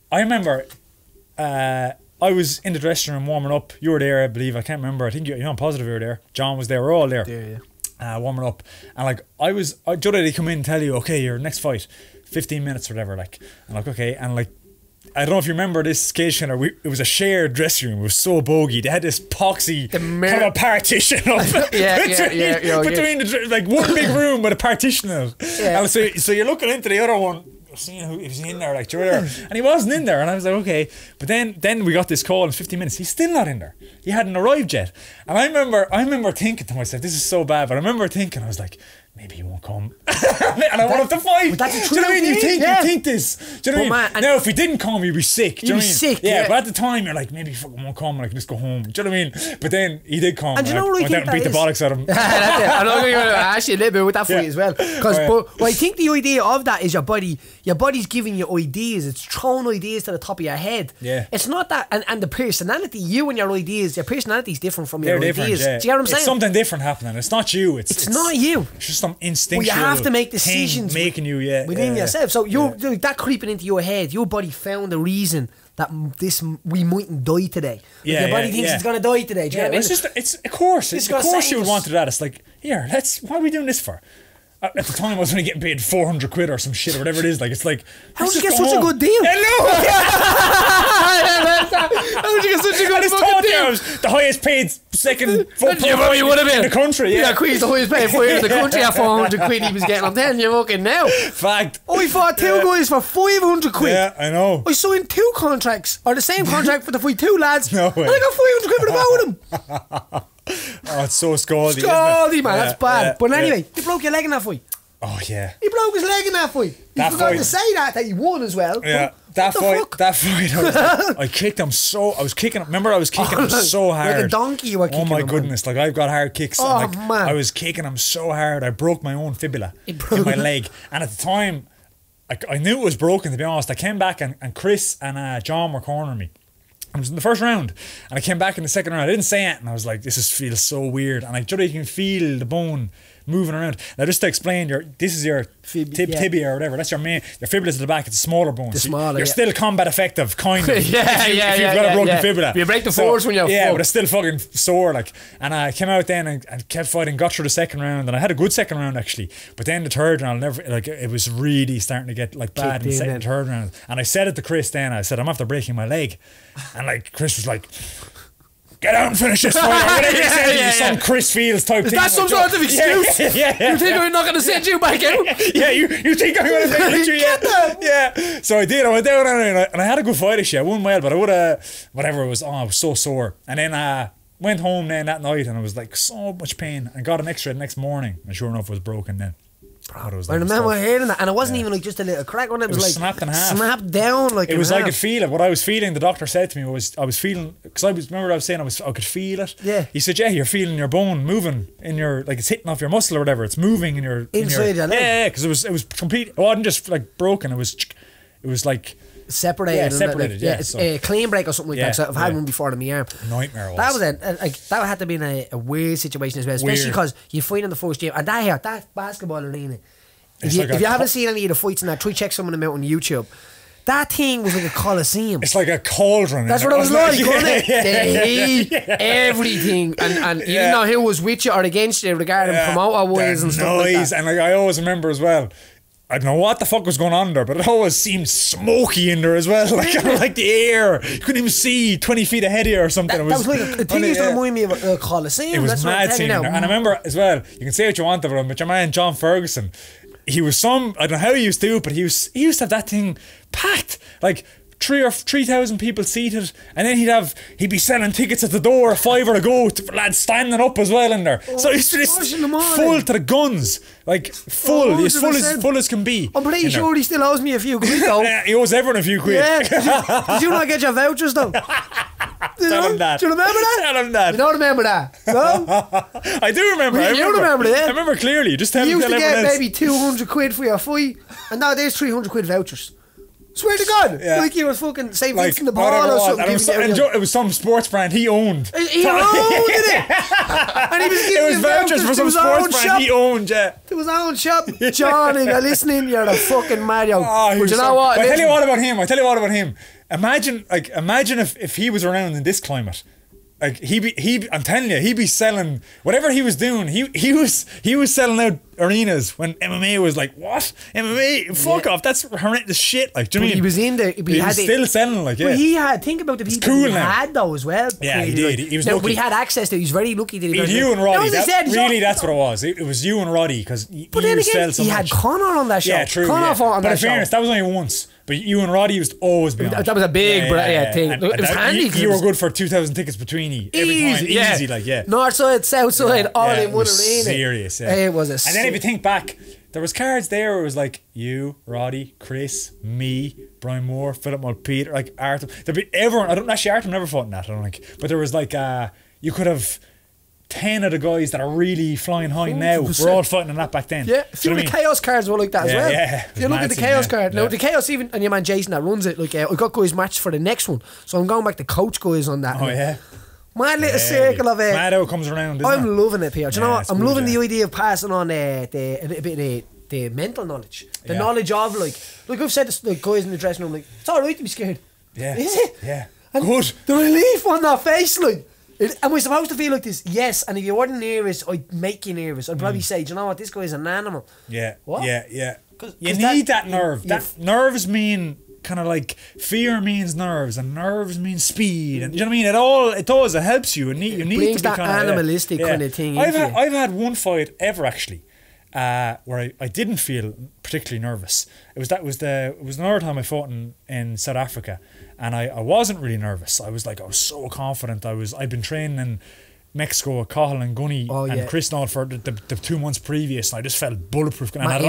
I remember. I was in the dressing room warming up. You were there, I believe. I can't remember. I think I'm positive you were there. John was there. We're all there. Yeah. Warming up, and like they come in and tell you, okay, your next fight, 15 minutes or whatever, like, and like, okay, and like, I don't know if you remember this occasion, or it was a shared dressing room. It was so bogey. They had this epoxy kind of a partition up between the, like one big room with a partition in it. And so you're looking into the other one, seeing who was in there, like, there, and he wasn't in there, and I was like, okay. But then we got this call in 15 minutes. He's still not in there. He hadn't arrived yet. And I remember thinking to myself, this is so bad. But I remember thinking, I was like, maybe he won't come. And I want him to fight. That's a true. Do you know what I mean? You think this. Do you know what I mean? Now, if he didn't come, you'd be sick. Do you know what I mean? Sick. Yeah, but at the time, you're like, maybe he fucking won't come and I can just go home. Do you know what I mean? But then he did come. And you know what I went out and beat the bollocks out of him. I'm not going to actually a little bit with that fight as well. But I think the idea of that is your body's giving you ideas. It's throwing ideas to the top of your head. Yeah. It's not that, and the personality, you and your ideas, your personality is different from your ideas. Yeah. Do you know what I'm saying? It's something different happening. It's not you. It's not you. It's just some instinctual. Well, you have to make decisions making you within yourself. So that creeping into your head, your body found a reason that we mightn't die today. Your body thinks it's gonna die today. Do you know what I mean? It's of course you would want to do that. It's like, here, what are we doing this for? At the time, I was only getting paid 400 quid or some shit or whatever it is. Like, it's like, how did you get such a good deal? Hello. How did you get such a good fucking deal? I was the highest paid second football you would have been in the country. Yeah, Queen's the highest paid player in the country at 400 quid. He was getting. I'm telling you, fucking now. Fact. I fought two guys for 500 quid. Yeah, I know. I signed 2 contracts, or the same contract for the 2 lads. No way. And I got 500 quid for the both of them. Oh, it's so scaldy. Scaldy, man, Yeah, that's bad. yeah, But anyway, yeah. he broke your leg in that fight. Oh yeah. He broke his leg in that fight. He That forgot fight- to say that he won as well. Yeah, But that fight, I kicked him so. I was kicking. Remember, I was kicking him so hard. Like a donkey, you were kicking Oh my him, goodness! Like I've got hard kicks. Oh, and, like, man. I was kicking him so hard. I broke my own fibula in broke my it. leg, and at the time, I knew it was broken. To be honest, I came back and Chris and John were cornering me. I was in the first round, and I came back in the second round. I didn't say it, and I was like, "This feels so weird." And you can feel the bone moving around. Now, just to explain, this is your tibia or whatever. That's your fibula's at the back. It's a smaller bone. The So smaller, you're yeah. still combat effective, kind of. Yeah, if you've yeah, got a broken yeah. fibula. You break the force when you're yeah, fucked. but it's still fucking sore. Like, and I came out then and kept fighting. Got through the second round, and I had a good second round actually. But then the third round, it was really starting to get like bad in the second, third round. And I said it to Chris then. I said, "I'm after breaking my leg," and like Chris was like, "Get out and finish this fight." Or whatever he said, some Chris Fields type thing. Is that some sort of excuse? Yeah. You think I'm not going to send you back out? Yeah, you think I'm going to send you? Yeah. So I did. I went down and I had a good fight actually. I won well, but I would have whatever it was. I was so sore. And then went home then that night and I was like so much pain. And got an X-ray the next morning, and sure enough, it was broken then. But it was I remember hearing that, and it wasn't even like just a little crack on it. It was like snapped in half. snapped down like it was in like half. a feeling. What I was feeling, the doctor said to me was, I was feeling, because remember I was saying I could feel it. Yeah. He said, yeah, you're feeling your bone moving in your, like it's hitting off your muscle or whatever. It's moving in your inside your leg. Yeah, because it was complete. It wasn't just like broken. It was like separated. Yeah, separated. Like, it's a clean break or something like that. So I've had one before in my arm. Nightmare. That was that had to be a weird situation as well, especially because you fight in the first game, and that basketball arena. If you haven't seen any of the fights in that, try check some of them out on YouTube. That thing was like a coliseum. It's like a cauldron. That's what it was like, wasn't it? They hate everything, and you didn't know who was with you or against you regarding promoter wise and stuff like that. And like I always remember as well, I don't know what the fuck was going on there, but it always seemed smoky in there as well. Like the air, you couldn't even see 20 feet ahead of you or something. That was like the thing used to remind me of a coliseum. It was That's mad what seeing there. And I remember as well, you can say what you want about him, but your man John Ferguson, he was I don't know how he used to do it, but he used to have that thing packed, like 3,000 people seated, and then he'd be selling tickets at the door, $5 a go, lads standing up as well in there. So it's just full to the guns, like full, as full as can be. I'm pretty sure he still owes me a few quid though. He owes everyone a few quid. Yeah. Did you not get your vouchers though? Tell him that. Do you remember that? Tell him that. You don't remember that? No? I do remember. You remember that? I remember clearly. Just tell you used to get else. maybe 200 quid for your fight, and now there's 300 quid vouchers. Swear to God, like you was fucking St. Vincent de Paul or something. It was some sports brand he owned. He owned it, and he was giving it was vouchers for some sports brand he owned. Yeah, it was own shop. John, if you're listening, you're the fucking Mario. But you know what? I tell you what about him. Imagine if he was around in this climate. Like I'm telling you, he'd be selling whatever he was doing. He was selling out arenas when MMA was like, what? MMA? Fuck off! That's horrendous shit. Like, do you know what I mean? He was in there. He was still selling. Like, yeah. But he had. Think about the people he had though as well. Yeah, he did. He was lucky. But he had access to. He was very lucky that he was you and Roddy. That's what it was. It was you and Roddy because you sell so he much. had Conor on that show. Yeah, true. Conor fought on that show. But in fairness, that was only once. But you and Roddy used to always be on. That was a big thing. And it was handy. You were good for 2,000 tickets between you. Easy, like, yeah. North side, south side, all in one arena. Serious, yeah. It was and then if you think back, there was cards there where it was like you, Roddy, Chris, me, Brian Moore, Philip Mulpeter, like Artem. There'd be everyone. Artem never fought in that, I don't think. But there was like, you could have 10 of the guys that are really flying high now were all fighting in that back then. Yeah, a few of the Chaos cards were like that as well. Yeah, if you look at the Chaos card, now the Chaos even, and your man Jason that runs it, like I got guys matched for the next one, so I'm going back to coach guys on that. Oh yeah. My little circle of it. Mad how it comes around, isn't I'm it? loving it, Peter. Do you know what? I'm loving the idea of passing on a bit of the mental knowledge, the knowledge of like I've said to like guys in the dressing room, like it's all right to be scared. Yeah. Is it? Yeah. And good. The relief on their face, like. Am I supposed to feel like this? Yes, and if you weren't nervous, I'd make you nervous. I'd probably say, do you know what, this guy's an animal. Yeah. What? Yeah. You need that nerve. Nerves mean kind of like fear means nerves, and nerves mean speed, and you know what I mean. It does. It helps you. You need to be that kind of animalistic kind of thing. I've had one fight ever actually. Where I didn't feel particularly nervous. It was another time I fought in South Africa, and I wasn't really nervous. I was so confident. I'd been training in Mexico with Cahill and Gunny and Chris Nall for the 2 months previous, and I just felt bulletproof. And I'd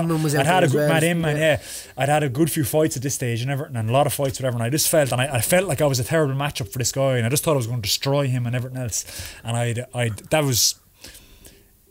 had a good few fights at this stage and everything, and a lot of fights, whatever. And I just felt, I felt like I was a terrible matchup for this guy, and I just thought I was going to destroy him and everything else. And that was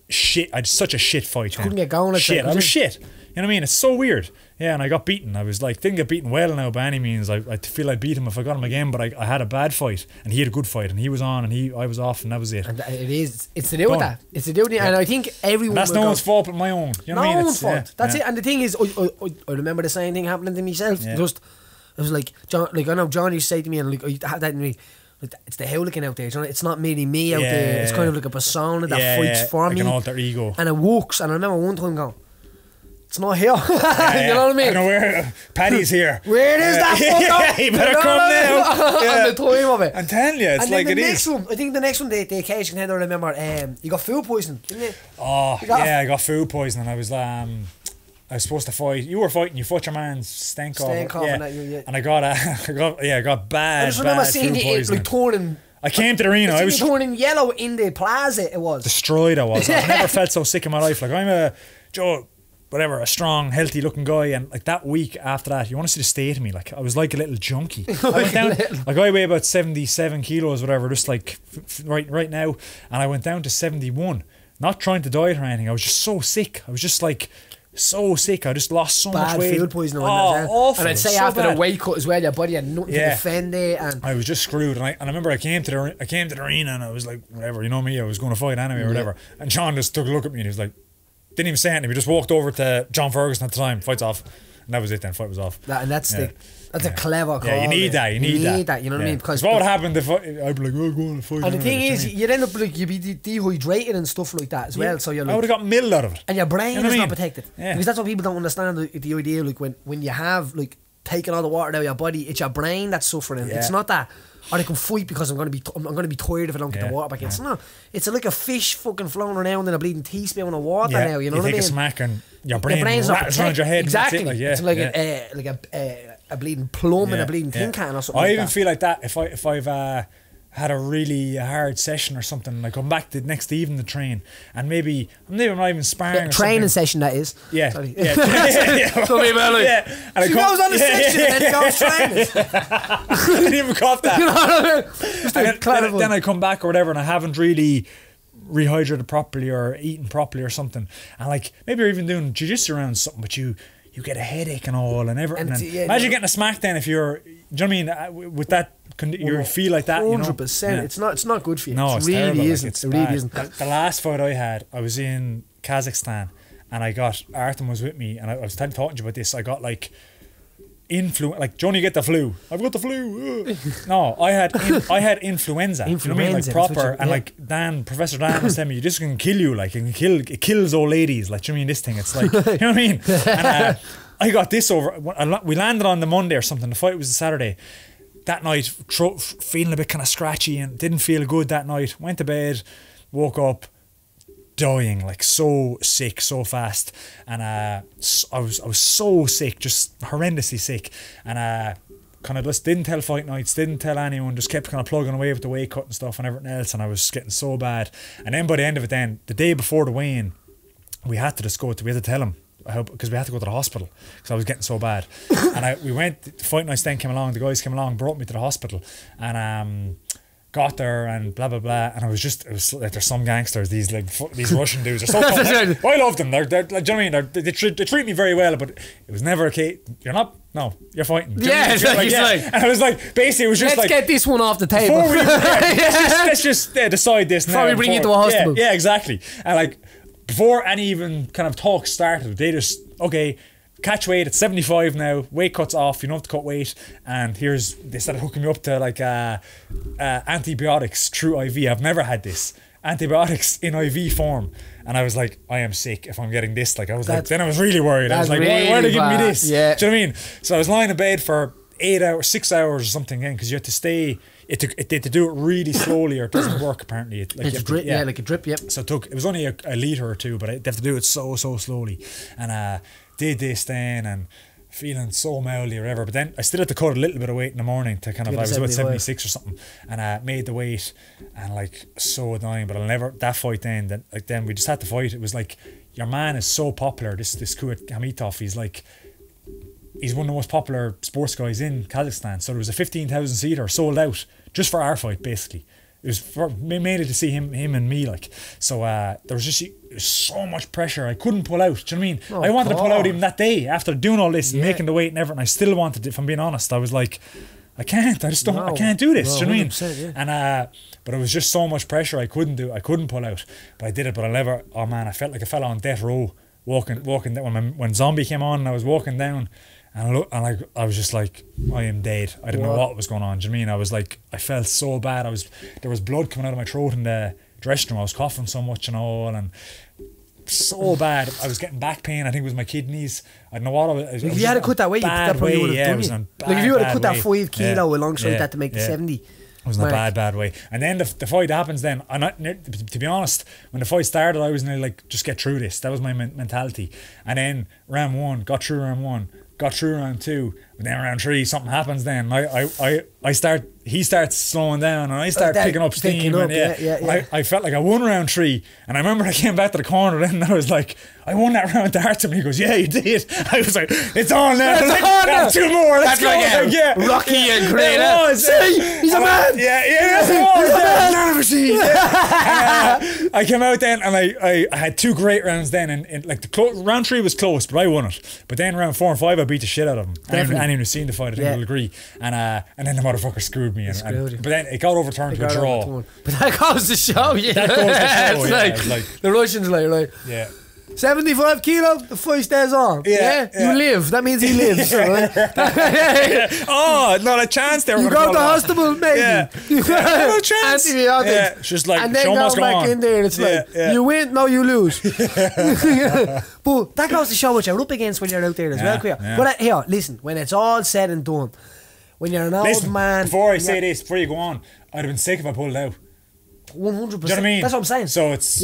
shit. I had such a shit fight. Couldn't get going. Shit. I was shit. You know what I mean? It's so weird. Yeah, and I got beaten. I was didn't get beaten well now by any means. I feel I'd beat him if I got him again, but I had a bad fight, and he had a good fight, and he was on, and I was off, and that was it. And it's to do with that. It's to do with it, and I think everyone. And that's no one's fault but my own. You know what I mean? No one's fault. That's it. And the thing is, I remember the same thing happening to myself. Yeah. Just, it was like John. I know John used to say to me, and I had that in me. It's the hooligan out there. It's not merely me out there. It's kind of like a persona that fights for me. Like an alter ego. And it works. And I remember one time going, it's not here. You know what I mean? I know where Paddy's here. Where is that fucker? He better come now. And the time of it. I'm telling you, it's like it is. I think the next one, the occasion contender, I remember, you got food poisoning, didn't you? Oh, I got food poisoning. I was supposed to fight. You were fighting. You fought your man's stank off. And I got bad. I just remember seeing you like torn. I came to the arena. I was torn in yellow in the plaza. It was destroyed. I've never felt so sick in my life. Like I'm a strong, healthy looking guy, and like that week after that, you want to see the state of me. Like I was like a little junkie. I went down, like I weigh about 77 kilos, whatever, just like right now, and I went down to 71. Not trying to diet or anything. I was just so sick. I was just like. So sick, I just lost so much weight. Bad food poisoning. Awful. And I'd say after the weight cut as well, your body had nothing to defend it. And I was just screwed. And I remember I came to the arena and I was like, whatever, you know me, I was going to fight anyway or whatever. And John just took a look at me and he was like, didn't even say anything. We just walked over to John Ferguson at the time. Fight's off. And that was it then. Fight was off. That's a clever call. Yeah, you need that. You need that. You know what I mean? Because what would happen if I'd be like, oh, go on and fight. And the thing is, you'd end up like you'd be dehydrated and stuff like that as well. So you're like, I would have got milled out of it. And your brain is not protected. Because that's what people don't understand. The idea, like when you have like taken all the water out of your body, it's your brain that's suffering. It's not that. Or they can fight because I'm going to be tired if I don't get the water back in. It's not. It's like a fish fucking floating around in a bleeding teaspoon of water now. You know what I mean? You take a smack and your brain's around your head. Exactly. It's like a bleeding plum and a bleeding tin can or something. I even feel like that if I've had a really hard session or something, like come back the next evening to train, and maybe I'm not even sparring. Training session that is. Yeah. Sorry. Yeah. And she goes on the session and then goes training. I didn't even caught that. You know what I mean? Then I come back or whatever, and I haven't really rehydrated properly or eaten properly or something, and like maybe you're even doing jiu-jitsu around something, but you get a headache and all and everything. Imagine getting a smack then if you're, do you know what I mean? With that, you feel like that. 100%. It's not good for you. No, it really terrible. isn't. It really isn't. The last fight I had, I was in Kazakhstan, and I got Artem was with me, and I was talking to you about this. I got like like Johnny, get the flu. I've got the flu. No, I had influenza. You know what I mean? Like proper, and like Professor Dan was telling me, this can kill you. Like it kills old ladies. Like, do you know what I mean? This thing, it's like, you know what I mean? And I got this over. We landed on the Monday or something. The fight was the Saturday. That night, feeling a bit kind of scratchy and didn't feel good that night. Went to bed, woke up, dying, like so sick, so fast, and I was so sick, just horrendously sick, and kind of just didn't tell fight nights, didn't tell anyone, just kept kind of plugging away with the weight cut and stuff and everything else, and I was getting so bad. And then by the end of it, then the day before the weigh-in, we had to tell him. Because we had to go to the hospital because I was getting so bad. And we went, the fight nights then came along, the guys came along, brought me to the hospital, and got there and blah blah blah, and it was like there's some gangsters, these Russian dudes are so tough. I love them. They're like, do you know what I mean? They treat me very well, but it was never a case. You're fighting. And I was like, basically it was just let's get this one off the table. Let's just decide this now. Probably bring you to a hospital. Yeah, exactly. And like before any even kind of talk started, they just, okay, catch weight at 75 now, weight cuts off, you don't have to cut weight, and they started hooking me up to like antibiotics through IV. I've never had this. Antibiotics in IV form, and I was like, I am sick if I'm getting this. Like I was like, then I was really worried. I was like, why are they giving me this? Yeah. Do you know what I mean? So I was lying in bed for 8 hours, 6 hours or something again, because you had to stay. They had to do it really slowly, or it doesn't work apparently. Like a drip, like a drip. Yep. So it was only a litre or two, but they have to do it so slowly. And did this then, and feeling so mouthy or whatever, but then I still had to cut a little bit of weight in the morning to kind of, I was about 76 or something, and I made the weight, and like so annoying, but I'll never, that fight then we just had to fight. It was like, your man is so popular, this Kuat Hamitov, he's one of the most popular sports guys in Kazakhstan, so there was a 15,000 seater sold out just for our fight basically. It was mainly to see him and me, like. So there was so much pressure. I couldn't pull out. Do you know what I mean? I wanted to pull out even that day after doing all this, and making the weight and everything. I still wanted, if I'm being honest, I was like, I can't. I just don't. I can't do this. Do you know what I mean? And but it was just so much pressure. I couldn't pull out. But I did it. But I never. Oh man, I felt like I fell on death row walking down when Zombie came on, and I was walking down. And I was just like, I am dead. I didn't know what was going on. Do you know what I mean? I was like, I felt so bad. There was blood coming out of my throat in the dressing room. I was coughing so much and all, and so bad. I was getting back pain. I think it was my kidneys. I don't know what. If you had to cut that weight, that probably would have done it. Like if you had to cut that 5 kilo alongside that to make the 70. It was in a bad way. And then the fight happens then. And to be honest, when the fight started, I was nearly like, just get through this. That was my mentality. And then round 1, got through round 1. Got through round 2, but then round 3 something happens. Then he starts slowing down, and I start picking up steam. I felt like I won round 3, and I remember I came back to the corner then, and I was like, I won that round to Artem. He goes, yeah, you did. I was like, it's on now. It's on now. 2 more. Let's go. Rocky and great. See, he's a man. That's it. I came out then, and I had 2 great rounds then, and like round 3 was close, but I won it. But then round 4 and 5, I beat the shit out of him. Anyone who's seen the fight, I think will agree. And then the motherfucker screwed me. But then it got overturned to a draw. But that goes to show, That goes to show, it's like the Russians, like, yeah. 75 kilo, the fight stays on. Yeah. You live. That means he lives. Oh, not a chance there. You go to the hospital, maybe. Yeah. No chance. Antibiotics. Yeah. Just like, and then go back in there, and it's like, you win, no, you lose. But that goes to show what you're up against when you're out there as well, Queally. But here, listen, when it's all said and done, when you're an old man. Before I say this, before you go on, I'd have been sick if I pulled out. 100%. Do you know what I mean? That's what I'm saying. So it's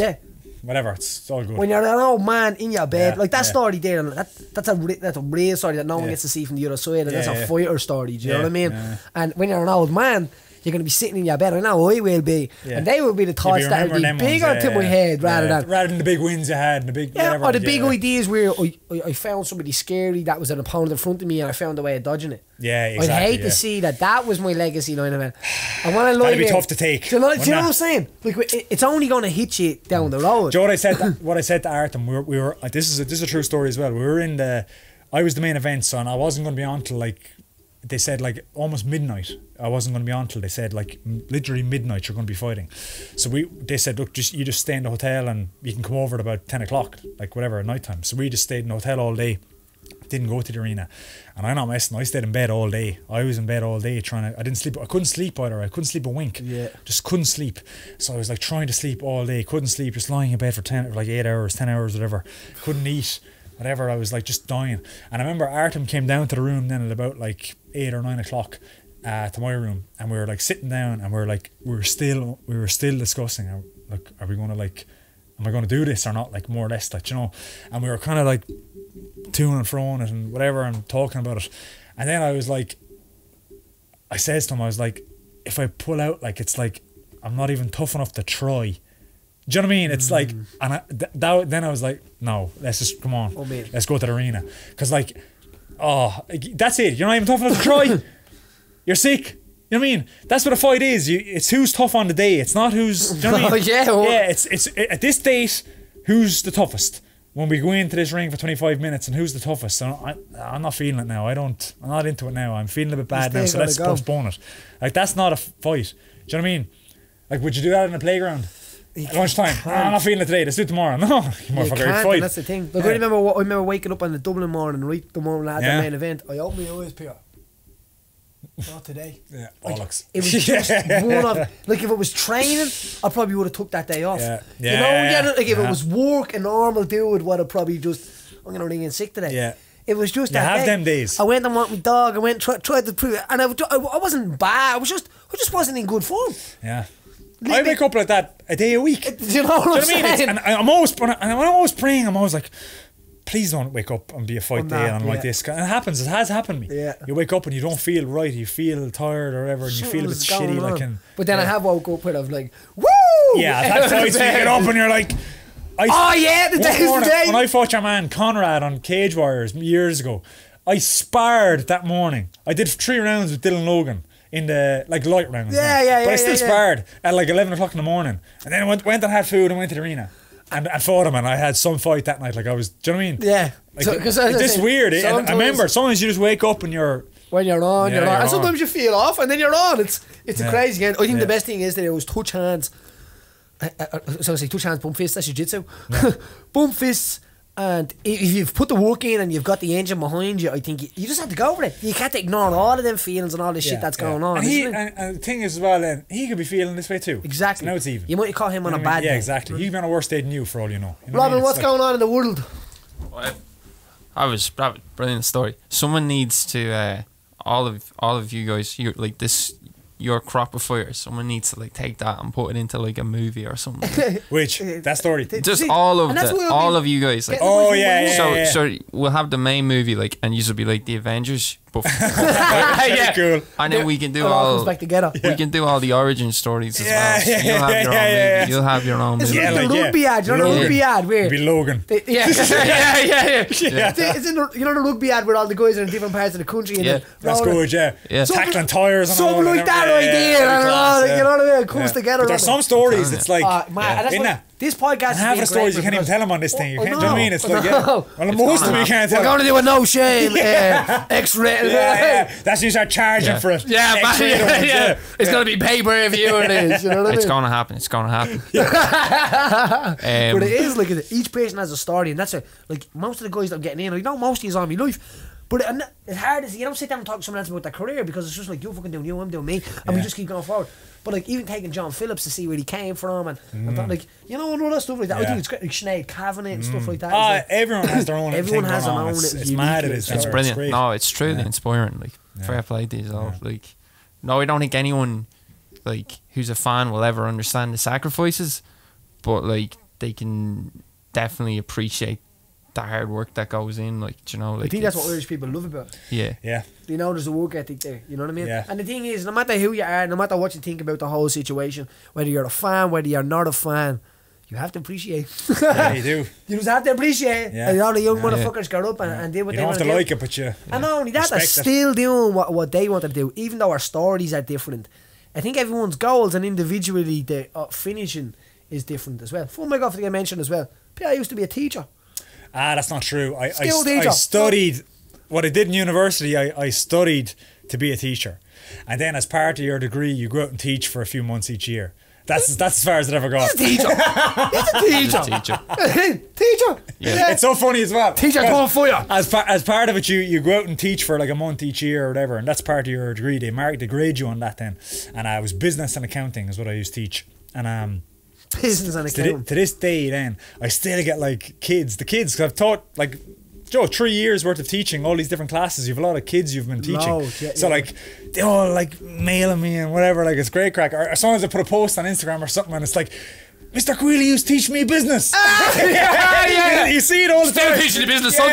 whatever. It's all good. When you're an old man in your bed, like that story there, that's a real story that no one gets to see from the other side, and that's a fighter story. Do you know what I mean? And when you're an old man, you're going to be sitting in your bed. I know I will be, and they will be the thoughts that will be bigger to my head rather than the big wins you had and the big or the big ideas where I found somebody scary that was an opponent in front of me, and I found a way of dodging it. Yeah, exactly. I'd hate to see that was my legacy line of it. And when I lie, that'd be tough to take. Do you know what I'm saying? Like, it's only going to hit you down the road. Do you know what I said to Artem? We were this is a true story as well. We were I was the main event, so and I wasn't going to be on till like, they said like almost midnight. I wasn't going to be on till they said like literally midnight you're going to be fighting. So they said, look, you just stay in the hotel and you can come over at about 10 o'clock, like whatever, at night time. So we just stayed in the hotel all day. Didn't go to the arena, and I'm not messing. I stayed in bed all day. I was in bed all day I didn't sleep. I couldn't sleep either. I couldn't sleep a wink. Just couldn't sleep. So I was like trying to sleep all day. Couldn't sleep. Just lying in bed for 8 hours, 10 hours, whatever. Couldn't eat. Whatever. I was like just dying. And I remember Artem came down to the room then at about like 8 or 9 o'clock to my room, and we were like sitting down, and we were still discussing. Like, are we going to like? Am I going to do this or not? Like more or less, like, you know. And we were kind of like to and fro it and whatever, and talking about it. And then I was like, I says to him, I was like, if I pull out, like, it's like I'm not even tough enough to try. Do you know what I mean? It's like, and then I was like, no, let's just come on, let's go to the arena, because like, that's it. You're not even tough enough to try. You're sick. You know what I mean? That's what a fight is. It's who's tough on the day. It's not who's. Do you know what I mean? It's at this date, who's the toughest. When we go into this ring for 25 minutes, and who's the toughest? So I'm not feeling it now. I'm not into it now. I'm feeling a bit bad now, so let's postpone it. Like, that's not a fight. Do you know what I mean? Like, would you do that in a playground? At lunchtime. I'm not feeling it today. Let's do it tomorrow. No, you motherfucker, you're can't, fine. and that's the thing. Like, I remember waking up on the Dublin morning, right the moment I had the main event. I opened my eyes, Peter. Not today. Yeah, bollocks. It was just one of, like, if it was training, I probably would have took that day off. Yeah. You know, like if it was work, a normal dude would have probably just, I'm going to ring in sick today. Yeah. It was just You that have day. them days. I went and walked my dog. I went tried to prove it, and I wasn't bad. I just wasn't in good form. Yeah. I wake up like that a day a week. Do you know what I'm saying? And I'm always praying. I'm always like, please don't wake up and be a fight day and I'm like this. And it happens. It has happened to me. Yeah. You wake up and you don't feel right. You feel tired or whatever, and you feel a bit shitty. Like, but then I have woke up with, I was like, woo! Yeah, that's how you get up and you're like, the day. When I fought your man Conrad on Cage Warriors years ago, I sparred that morning. I did 3 rounds with Dylan Logan in the light rounds. But I still sparred at like 11 o'clock in the morning, and then I went and had food and went to the arena. And I fought him, and I had some fight that night. Like, I was, do you know what I mean? Yeah. Like, it's just weird. I remember sometimes you just wake up and you're. When you're on, you're on. on. And sometimes you feel off, and then you're on. It's a crazy game. I think Yeah. the best thing is that it was touch hands. So I say touch hands, bump fists. That's jiu-jitsu. Bump fists. And if you've put the work in and you've got the engine behind you, I think you just have to go for it. You can't ignore all of them feelings and all this shit that's going on. And the thing is as well, then he could be feeling this way too. Exactly. So now it's even. You might call him on a bad day. Yeah, exactly. He could be on a worse day than you, for all you know. You know Robin, what's going on in the world? That was brilliant story. Someone needs to all of you guys, you like this. Your crop of fire. Someone needs to like take that and put it into like a movie or something. Which that story? Just all of you guys. Like, So we'll have the main movie like, and you will be like the Avengers. But yeah, cool. And then we can do comes back together. We can do all the origin stories as well. So you'll have your own movie. You'll have your own It's movie. like the rugby ad. You know the rugby ad where It'd be Logan. yeah. It's in the, you know the rugby ad where all the guys are in different parts of the country. And That's good. Yeah. Tackling tires and all. Something like that idea. You know what I mean? It comes together. But there's some stories. It's like this podcast. Half of the stories you can't even tell them on this thing. You can't. Do you know what I mean? It's like well, most of them you can't tell. We're going to do a no shame X-ray. That's you start charging for it. It's going to be pay-per-view. It is. You know what I mean? It's going to happen. It's going to happen. But it is like each person has a story, and that's like most of the guys that I'm getting in. I know most of these on my life. But it's hard as you don't sit down and talk to someone else about their career because it's just like you're fucking doing you, I'm doing me, and we just keep going forward. But like even taking John Phillips to see where he came from and like and all that stuff like that. I think it's great, like Sinead Kavanagh and stuff like that. Like, everyone has their own. Everyone has their own. It's mad. It's brilliant. No, it's truly inspiring. Like fair play to these all. Like no, I don't think anyone like who's a fan will ever understand the sacrifices, but like they can definitely appreciate the hard work that goes in, like, you know, like I think that's what Irish people love about it. Yeah. You know, there's a work ethic there. You know what I mean? Yeah. And the thing is, no matter who you are, no matter what you think about the whole situation, whether you're a fan, whether you're not a fan, you have to appreciate. Yeah, you do. You just have to appreciate. Yeah. And all the young motherfuckers got up and did what they wanted to do. You don't have to like it, but you. And not only that, they're still doing what they want to do, even though our stories are different. I think everyone's goals and individually the finishing is different as well. Full my God, for the mention as well. I used to be a teacher. That's not true. I teacher. studied what I did in university. I studied to be a teacher, and then as part of your degree, you go out and teach for a few months each year. That's as far as it ever got. He's a teacher. Teacher. Yeah. It's so funny as well. Teacher going for you. As part of it, you go out and teach for like a month each year or whatever, and that's part of your degree. They grade you on that then, and I was business and accounting is what I used to teach, and business and accounting. To this day, then I still get like kids. The kids, because I've taught like 3 years worth of teaching all these different classes. You've a lot of kids you've been teaching, like they all like mailing me and whatever. Like it's great crack. Or sometimes I put a post on Instagram or something, and it's like, Mr. Queally used to teach me business. You see it all the time. Still teaching the business, son.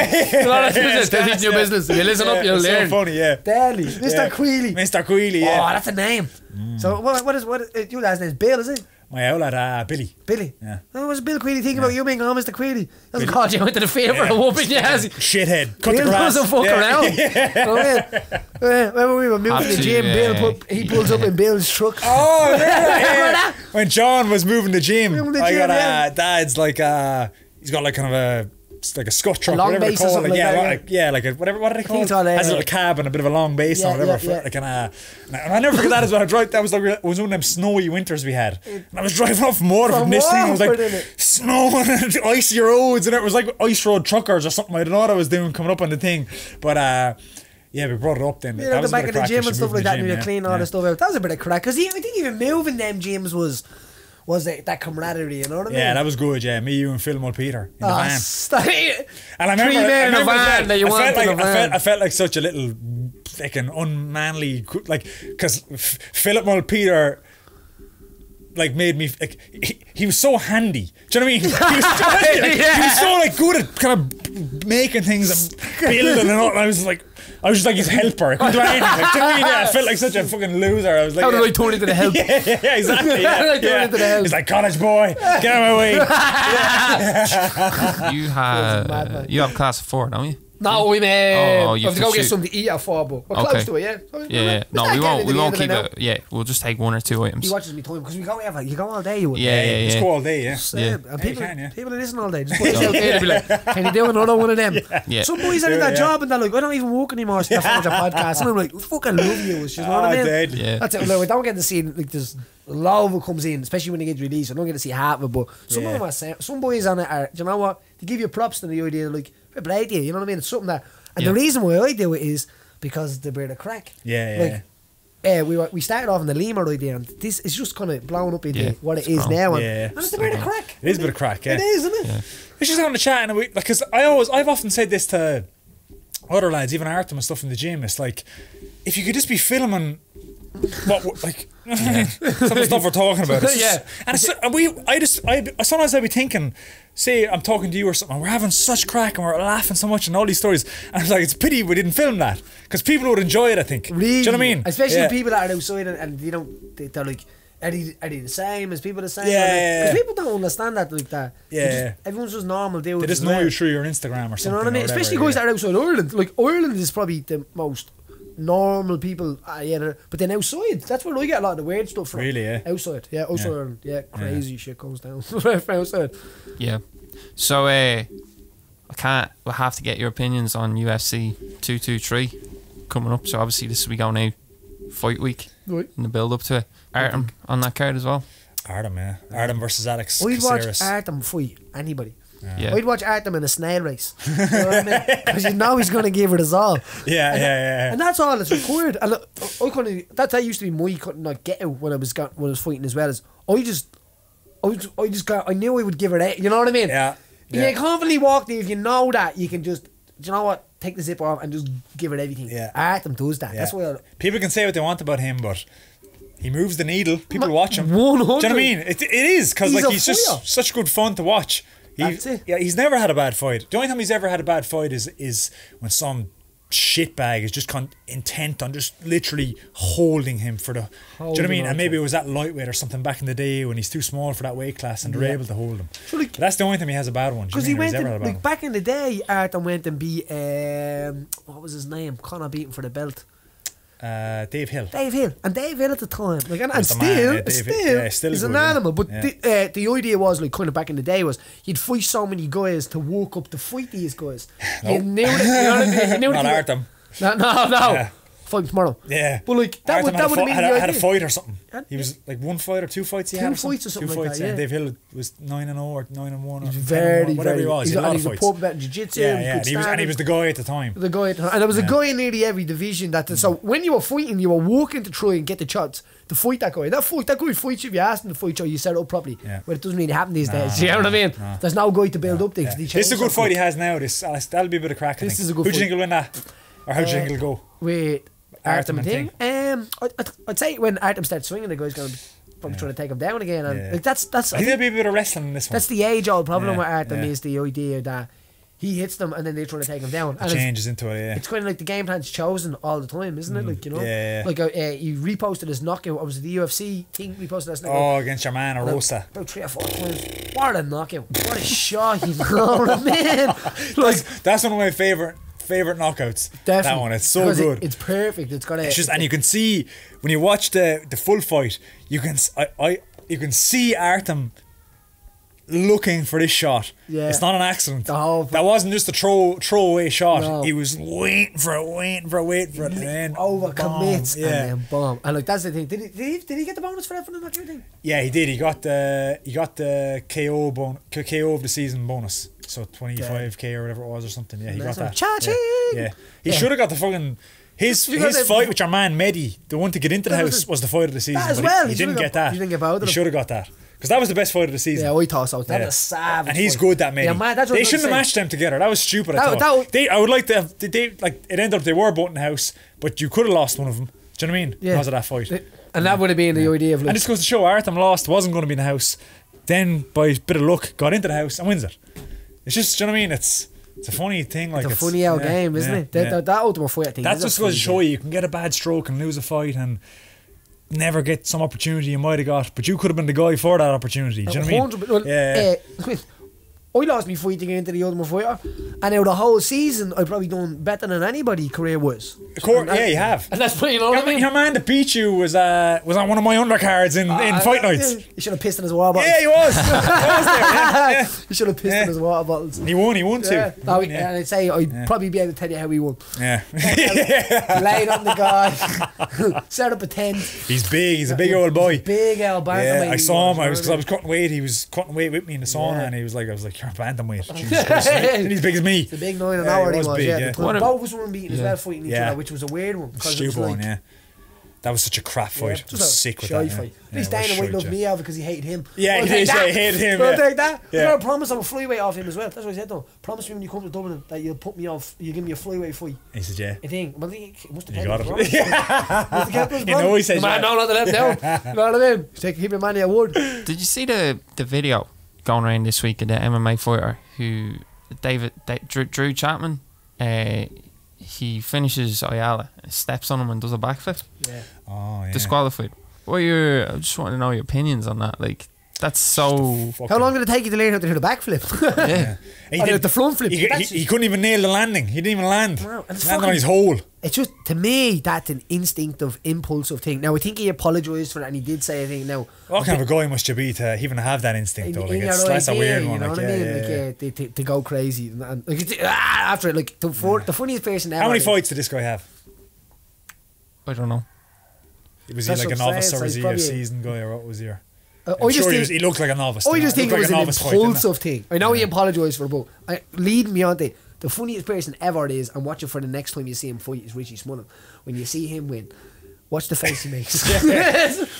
Still teaching your business. If you listen up, you'll learn. So funny, Deadly, Mr. Queally. Mr. Queally, Oh, that's a name. So what is your last name? Bill, is it? My old lad, Billy. Billy. Yeah. What was Bill Queally thinking about you being Mr. Queally? Doesn't call you into the favour of a whooping, yes. Shithead. Cut Bill the grass. doesn't fuck around. When we were moving to the gym, Bill he pulls up in Bill's truck. Oh, yeah. When John was moving the gym, I got dad's like he's got like kind of a like a scut truck, long whatever they base or call something it. like that, Like a whatever. What do they call it? it's all, Has a little cab and a bit of a long base Yeah, or whatever. yeah, yeah. Like and I never forget that as well. That was like it was one of them snowy winters we had, and I was driving off from Waterford and this thing. I was like snow and icy roads, and it was like ice road truckers or something. I don't know what I was doing coming up on the thing, but yeah, we brought it up then. You know, the back of the gym and stuff like that, and you clean all the stuff out. That was a bit of crack, because I think even moving them gyms was that camaraderie, you know what I mean? Yeah, that was good, yeah. Me, you and Phil Mulpeter in the van. Stop it. And I remember, 3 men in a van that you want in the van. I felt like such a little fucking unmanly, like, because Philip Mulpeter like made me like he was so handy. Do you know what I mean? He was so like good at kind of making things and building and all. And I was just like his helper. I couldn't do anything. Like, do you know what I mean? Yeah, I felt like such a fucking loser. I was like, how did I turn into the help? Yeah, exactly. How did I turn into the help? He's like, college boy, get out of my way. You have class of 4, don't you? No, we may you have to go shoot. get something to eat at 4, but we're close to it, yeah? Yeah. No, we won't keep it. Yeah, we'll just take 1 or 2 items. He watches me time, because we go ever. You go all day, you would. Yeah. Just go all day, yeah. And people, you can, people listen all day. Just put us out there to be like, can you do another one of them? Yeah. Some boys are in that job and they're like, I don't even work anymore, so they're your podcast. And I'm like, fucking love you. You know what I mean? Deadly. Yeah. That's it. Like, we don't get to see, like, there's a lot of it comes in, especially when it gets released. I don't get to see half of it, but some of them are saying, some boys on it are, do you know what? They give you props to the idea, like, fair play to you, you know what I mean? It's something that, and the reason why I do it is because the bit of crack. Yeah. We started off in the Limor idea, and this is just kind of blown up into what it is now. And it's a bit of crack. It is a bit of crack, yeah. It is, isn't it? Yeah. It's just having a chat, and because I've often said this to other lads, even Artem and stuff in the gym. It's like, if you could just be filming some of the stuff we're talking about. And sometimes I'd be thinking, say I'm talking to you or something, we're having such crack and we're laughing so much and all these stories, and I was like, it's a pity we didn't film that, because people would enjoy it, I think. Really? Do you know what I mean? Especially people that are outside and you know, they're like, are they the same? Is people the same? Yeah. Because people don't understand that like that. Yeah. Everyone's just normal dudes. They just know you through your Instagram or something. You know what I mean? Whatever, especially guys that are outside Ireland. Like, Ireland is probably the most normal people, but then outside, that's where I get a lot of the weird stuff from. Really, yeah. Outside Ireland, crazy shit comes down from outside. Yeah. So we'll have to get your opinions on UFC 223 coming up. So obviously this will be going out fight week in the build up to it. Artem on that card as well. Artem versus Alex I'd watch Caceres. Artem fight anybody. Yeah. I'd watch Artem in a snail race. You know what I mean? Because you know he's going to give it his all. Yeah. And that's all that's required. And look, that used to be my get out when I was fighting as well. As I knew I would give it out. You know what I mean? Yeah. You can confidently walk there if you know that you can just, do you know what? Take the zip off and just give it everything. Yeah. Artem does that. Yeah. That's why people can say what they want about him, but he moves the needle. People watch him. 100. Do you know what I mean? It is, because like he's fire. just such good fun to watch. That's it. Yeah, he's never had a bad fight. The only time he's ever had a bad fight is when some shitbag is just intent on just literally holding him for the. Do you know what I mean? And maybe it was that lightweight or something back in the day when he's too small for that weight class and they're able to hold him. So like, that's the only time he has a bad one. Because he went and, back in the day, Artem went and beat what was his name? Conor beat him for the belt. Dave Hill. And Dave Hill at the time, like, and still he's an animal. But the idea was, like, kind of back in the day, was you'd fight so many guys to walk up to fight these guys. You knew that. You know what I mean? You knew not Artem. No. Yeah. Fight tomorrow. Yeah. But like that would have been had a fight or something. He was like 1 fight or 2 fights. He had two fights or something two like fights. that. Yeah. Dave Hill was 9-0 or 9-1 or very, whatever he was. He had a lot of fights. He was about jiu-jitsu. Yeah. And he was the guy at the time. And there was a guy in nearly every division that. So when you were fighting, you were walking to try and get the shots to fight that guy. That guy fights you if you ask him to fight you. You set it up properly. Yeah. But it doesn't really happen these days. You know what I mean? There's no guy to build up things. This is a good fight he has now. That'll be a bit of crack. This is a good fight. Who do you fight. think will win that? Or how do you think it'll go? With Artem and thing. I'd say when Artem starts swinging, the guy's going to probably try to take him down again. And like that's. I think there'll be a bit of wrestling in this one. That's the age-old problem with Artem is the idea that he hits them and then they're trying to take him down. And it changes into it. Yeah. It's kind of like the game plan's chosen all the time, isn't it? Like, you know. Yeah. Like he reposted his knockout. Was it the UFC thing? Reposted his knockout. Oh, against your man Rosa. About 3 or 4 times. What a knockout! What a shot! You know what I mean? Like that's one of my favorite knockouts. Definitely. That one, it's so good. It's perfect. It's just, and you can see when you watch the full fight, you can see Artem looking for this shot. Yeah. It's not an accident. Oh, that wasn't just a throwaway shot. No. He was waiting for it, and then over commits yeah. and then bomb. And like that's the thing. Did he get the bonus for that for the knockout thing? Yeah, he did. He got the KO of the season bonus. So 25k or whatever it was or something. Yeah, he got that. Cha-ching! Yeah. He should have got the fucking his fight with your man Mehdi, the one to get into the house, was the fight of the season. That as well. He didn't get that. He didn't get both of them. He should have got that. Because that was the best fight of the season. Yeah, I thought so. That was a savage. And he's fight. good, that Mehdi. Yeah, man, that's what they I was shouldn't have saying. matched them together. That was stupid. I thought. I would like to have. It ended up they were both in the house, but you could have lost one of them. Do you know what I mean? Yeah. Because of that fight. And that would have been the idea of like. And just goes to show Artem lost, wasn't going to be in the house. Then by a bit of luck, got into the house and wins it. It's just, do you know what I mean? It's a funny thing. Like it's a funny old game, isn't it? That ultimate fight thing. That's just goes to show you can get a bad stroke and lose a fight and never get some opportunity you might have got, but you could have been the guy for that opportunity. Do you know what I mean? Yeah. I lost me fight to get into the Ultimate Fighter, and out the whole season I've probably done better than anybody career-wise. Of course, yeah, you have. And that's pretty, you know what I mean? Your man that beat you was on one of my undercards in fight nights. He should have pissed in his water bottles. Yeah, he was. Yeah. He should have pissed in his water bottles. He won too. Yeah. And I'd say I'd probably be able to tell you how he won. Yeah. Laid on the guy, set up a tent. He's big. He's a big old boy. Big old bantamweight. Yeah, I saw him. I was cutting weight. He was cutting weight with me in the sauna, and I was like, you're a bantamweight. Jesus Christ. And he's big as me. It's a big 9 an hour. He was big, yeah. Both of us were unbeaten as well, fighting each other, which was a weird one. Stupid one, yeah. That was such a crap fight. It was sick with that. Fight. At least Dana White loved me out because he hated him. Yeah, he hated him. I'll take that. Yeah. I promise I'm a flyweight off him as well. That's what I said though. Promise me when you come to Dublin that you'll put me off. You give me a flyweight fight. He said yeah. I think. Well, he must have you got it. Must have kept his you know he says man, no, not to let him down. You know what I mean? Keep your money at wood. Did you see the video going around this week of the MMA fighter who Drew Chapman? He finishes Ayala, steps on him and does a backflip. Yeah. Oh, yeah. Disqualified. I just want to know your opinions on that. Like, that's so. How long did it take you to learn how to do the backflip? Yeah. He did the front flip. He couldn't even nail the landing. He didn't even land. Wow. He landed on his hole. It's just, to me, that's an instinctive, impulsive thing. Now, I think he apologised for that and he did say a thing. Now, what kind of a guy must you be to even have that instinct, though? Like, that's a weird one. You know what I mean? To go crazy. And like, after it, like, the funniest person ever. How many fights did this guy have? I don't know. Was he like a novice or was he a seasoned guy or what was he? He looked like a novice. I just think it was an impulsive thing. I know he apologised for it, but lead me on to it. The funniest person ever is, and watch it for the next time you see him fight, is Richie Smullen. When you see him win, watch the face he makes. It's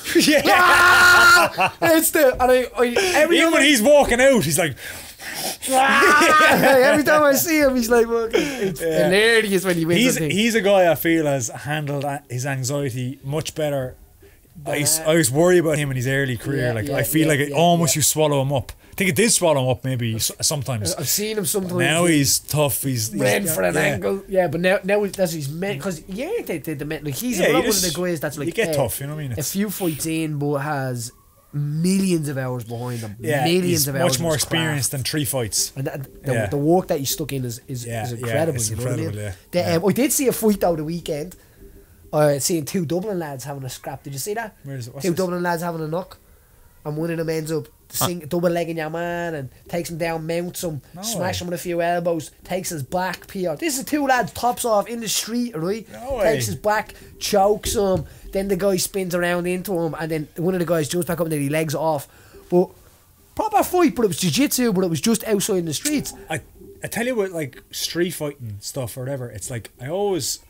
even when he's walking out, he's like. Every time I see him, he's like, it's hilarious when he wins. He's a guy I feel has handled his anxiety much better. I was worried about him in his early career. I feel like it almost you swallow him up. I think it did swallow him up maybe sometimes. I've seen him sometimes. Now he's tough. He's ran for an angle. Yeah, but now that's his men. Because the men. Like he's one of the guys that's like you get tough. You know what I mean? A few fights in, but has millions of hours behind him. Yeah, millions of hours. Much more experienced than 3 fights. And the work that he's stuck in is incredible. It's you know incredible. What I mean? I did see a fight though the weekend. Seeing 2 Dublin lads having a scrap. Did you see that? Where is it? 2 Dublin lads having a knock, and one of them ends up double legging your man and takes him down, mounts him, smash him with a few elbows, takes his back. This is 2 lads tops off in the street, right? Takes his back, chokes him. Then the guy spins around into him, and then one of the guys jumps back up and then he legs it off. But proper fight, but it was jiu-jitsu, but it was just outside in the streets. I tell you what, like street fighting stuff or whatever. It's like I always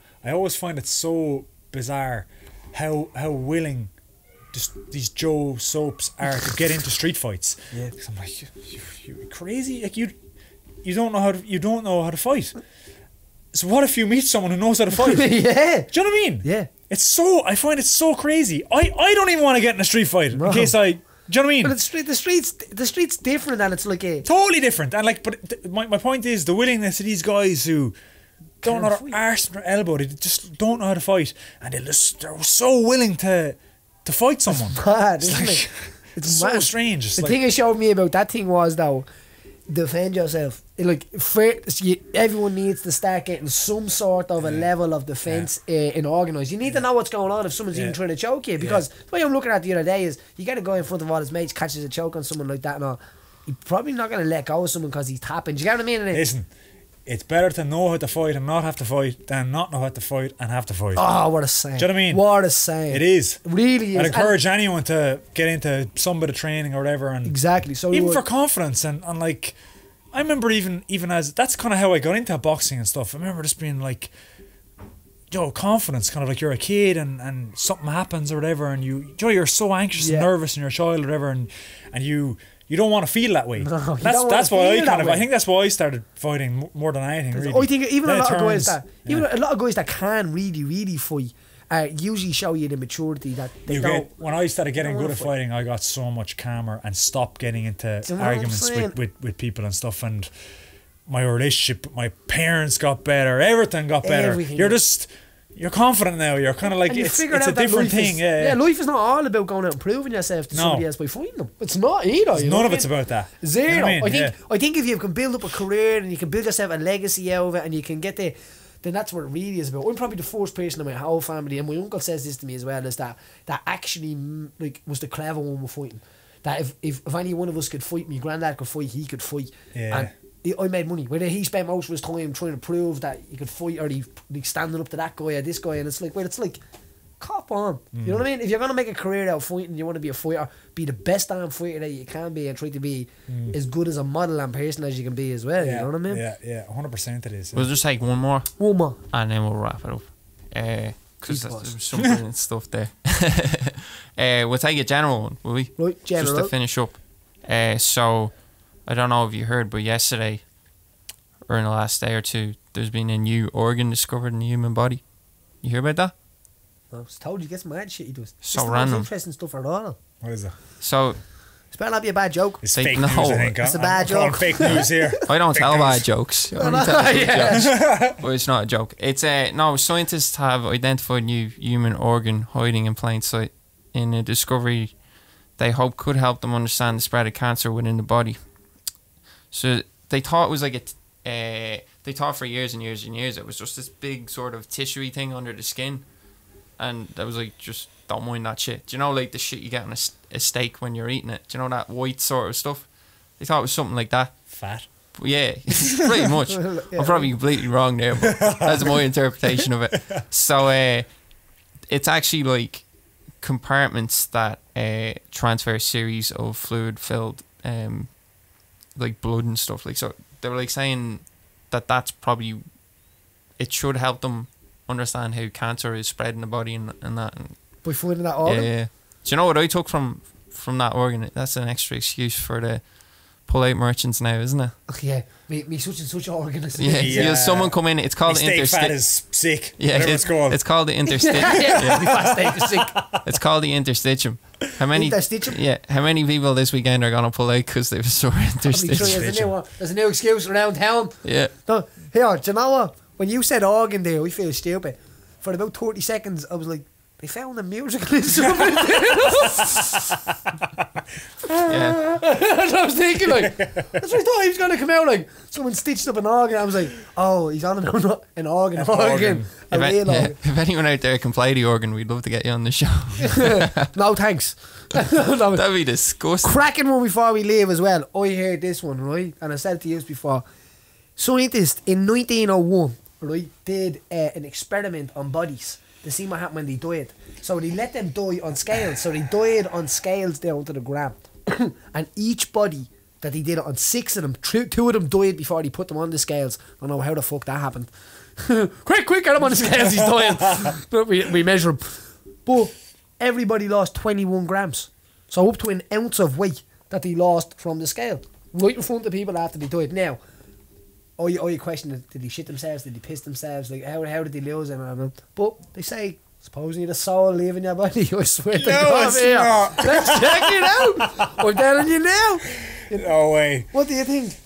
find it so bizarre how willing just these Joe Soaps are to get into street fights. Yeah, because I'm like, you crazy? Like you don't know how to fight. So what if you meet someone who knows how to fight? Yeah, do you know what I mean? Yeah, I find it so crazy. I don't even want to get in a street fight in case I. Do you know what I mean? But the street's different, and it's like a totally different. And like, but my point is the willingness of these guys who don't know their arse or elbow. They just don't know how to fight, and they're so willing to fight someone. It's mad, isn't it? It's so strange. The thing it showed me about that thing was though, defend yourself. Like everyone needs to start getting some sort of a level of defence in organised. You need to know what's going on if someone's even trying to choke you, because the way I'm looking at the other day is you get a guy in front of all his mates, catches a choke on someone like that and all. He's probably not going to let go of someone because he's tapping. Do you get what I mean? Listen, it's better to know how to fight and not have to fight than not know how to fight and have to fight. Oh, what a saying. Do you know what I mean? What a saying. It is. It really is. I'd encourage anyone to get into some bit of training or whatever. And exactly. So even for confidence and like, I remember even as, that's kind of how I got into boxing and stuff. I remember just being like, yo, confidence, kind of like you're a kid and something happens or whatever, and you're so anxious and nervous and you're a child or whatever, and you don't want to feel that way. No, that's why I think that's why I started fighting more than anything. Really. I think even a lot of guys that can really fight usually show you the maturity that they don't. When I started getting good at fighting, I got so much calmer and stopped getting into arguments with people and stuff, and my relationship with my parents got better. Everything got better. You're confident now. You're kind of like, it's a different thing. Life is not all about going out and proving yourself to somebody else by fighting them. It's not either. None of it's about that. Zero. You know what I mean? I think if you can build up a career and you can build yourself a legacy out of it and you can get there, then that's what it really is about. I'm probably the first person in my whole family, and my uncle says this to me as well, is that actually like was the clever one with fighting. That if any one of us could fight, my granddad could fight, he could fight. Yeah. And I made money. Whether he spent most of his time trying to prove that he could fight, or he standing up to that guy or this guy, and it's like, cop on. You know what I mean? If you're gonna make a career out of fighting, you want to be a fighter, be the best damn fighter that you can be, and try to be as good as a model and person as you can be as well. You know what I mean? Yeah, 100% it is. We'll just take one more, and then we'll wrap it up. Because there's some brilliant stuff there. We'll take a general one, will we? Right, general. Just to finish up. So, I don't know if you heard, but yesterday, or in the last day or two, there's been a new organ discovered in the human body. You hear about that? I was told you get some mad shit he does. So it's random. Not interesting stuff at all. What is that? So, it's better not be a bad joke. It's fake news, I think. It's a bad joke. Fake news here. I don't tell bad jokes. I only tell good jokes. But it's not a joke. It's no, scientists have identified new human organ hiding in plain sight in a discovery they hope could help them understand the spread of cancer within the body. So they thought it was like they thought for years and years and years it was just this big sort of tissue-y thing under the skin, and that was like, just don't mind that shit. Do you know, like the shit you get on a steak when you're eating it? Do you know that white sort of stuff? They thought it was something like that. Fat. But yeah, pretty much. I'm probably completely wrong there, but that's my interpretation of it. So it's actually like compartments that transfer a series of fluid-filled like blood and stuff. Like, so they were like saying that's probably, it should help them understand how cancer is spread in the body and that. And by finding that organ? Yeah. Do you know what I took from that organ? That's an extra excuse for the pull-out merchants now, isn't it? Yeah, me such and such organ. Yeah, someone come in. It's called the steak fat is sick. Yeah, whatever it's called. It's called the interstitium. My fat steak is sick. It's called the interstitium. How many? Interstitium? Yeah. How many people this weekend are gonna pull out because they have a sore interstitium? There's a new excuse around town. Yeah. No, here, do you know what? When you said organ there, we feel stupid. For about 30 seconds, I was like, they found a musical instrument. Yeah. That's what I was thinking, like. That's what I thought he was going to come out, like, someone stitched up an organ. I was like, oh, he's on about an organ. If anyone out there can play the organ, we'd love to get you on the show. No, thanks. That'd be disgusting. Cracking one before we leave as well. I heard this one, right? And I said it to you before. Scientists in 1901, right, did an experiment on bodies to see what happened when they died. So they let them die on scales. So they died on scales down to the gram. And each body that they did it on, 6 of them, 2 of them died before they put them on the scales. I don't know how the fuck that happened. quick, get him on the scales, he's dying. But we measure him. But everybody lost 21 grams. So up to an ounce of weight that they lost from the scale. Right in front of people after they died. Now, you question, did they shit themselves? Did they piss themselves? Like, how did they lose them? But they say, supposing the soul leaving your body, I swear to God, here. Let's check it out. I'm telling you now. No way. What do you think?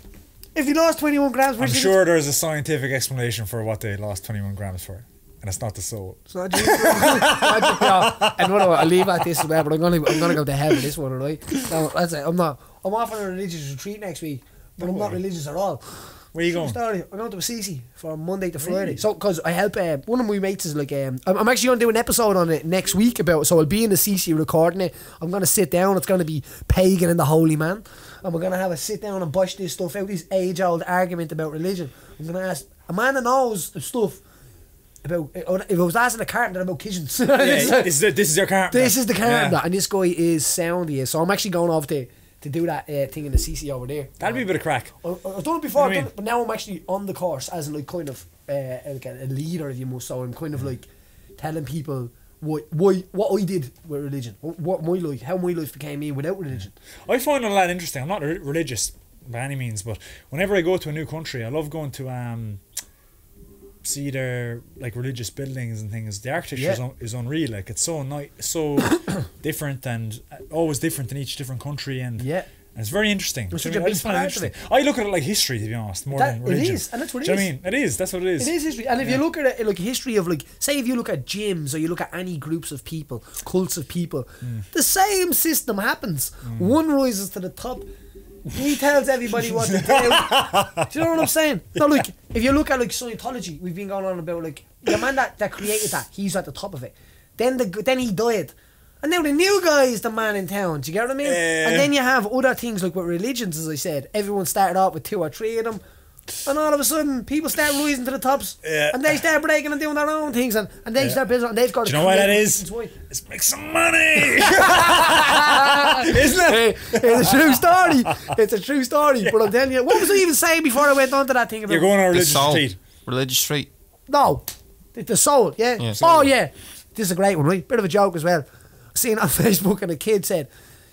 If you lost 21 grams, I'm sure there's a scientific explanation for what they lost 21 grams for. And it's not the soul. It's not Jesus. And I'll leave at this as well, but I'm gonna go to hell with this one, right? No, that's it. I'm off on a religious retreat next week, but I'm not religious at all. Where you going? Story. I'm going to Assisi for Monday to Friday. So, because I help one of my mates is like, I'm actually going to do an episode on it next week about. So I'll be in Assisi recording it. I'm going to sit down. It's going to be pagan and the holy man, and we're going to have a sit down and bush this stuff out. This age-old argument about religion. I'm going to ask a man that knows the stuff about. If I was asking a carpenter about kitchens, this is your carpenter. This is the carpenter, and this guy is sound. So I'm actually going off to do that thing in the CC over there. That'd be a bit of crack. I've done it before, but now I'm actually on the course as in like kind of like a leader, if you must. So I'm kind of like telling people what I did with religion, what my life, how my life became me without religion. I find it a lot interesting. I'm not religious by any means, but whenever I go to a new country, I love going to see their like religious buildings and things. The architecture is unreal. Like it's so nice, so different, and always different in each different country. And it's very interesting. It's such a big part of it. I look at it like history, to be honest, more than religion. It is, and that's what it is. Do you know what I mean? It is. That's what it is. It is history. And if you look at it like history of like, say if you look at gyms or you look at any groups of people, cults of people, the same system happens. One rises to the top. He tells everybody what to do. Do you know what I'm saying? No, like if you look at like Scientology, we've been going on about like the man that created that. He's at the top of it. Then he died, and now the new guy is the man in town. Do you get what I mean? And then you have other things like with religions, as I said. Everyone started off with 2 or 3 of them. And all of a sudden, people start rising to the tops, and they start breaking and doing their own things, and they start building. And they've got. Do you know why that is? It's make some money, isn't it? It's a true story. It's a true story. But I'm telling you, what was I even saying before I went on to that thing about? You're going on a religious street. Religious street. No, the soul. Yeah. Oh yeah. This is a great one, right? Bit of a joke as well. I seen it on Facebook, and a kid said,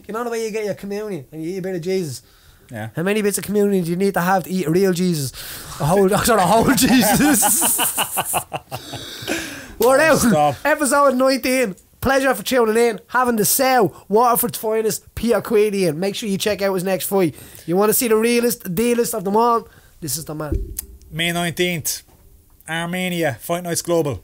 "You know the way you get your communion and you eat a bit of Jesus." Yeah. How many bits of communion do you need to have to eat a real Jesus? A whole Jesus. We're out. Episode 19. Pleasure for tuning in. Having the Sow, Waterford's finest, Peter Queally. Make sure you check out his next fight. You want to see the realest, dealest of them all? This is the man. May 19th. Armenia. Fight Nights Global.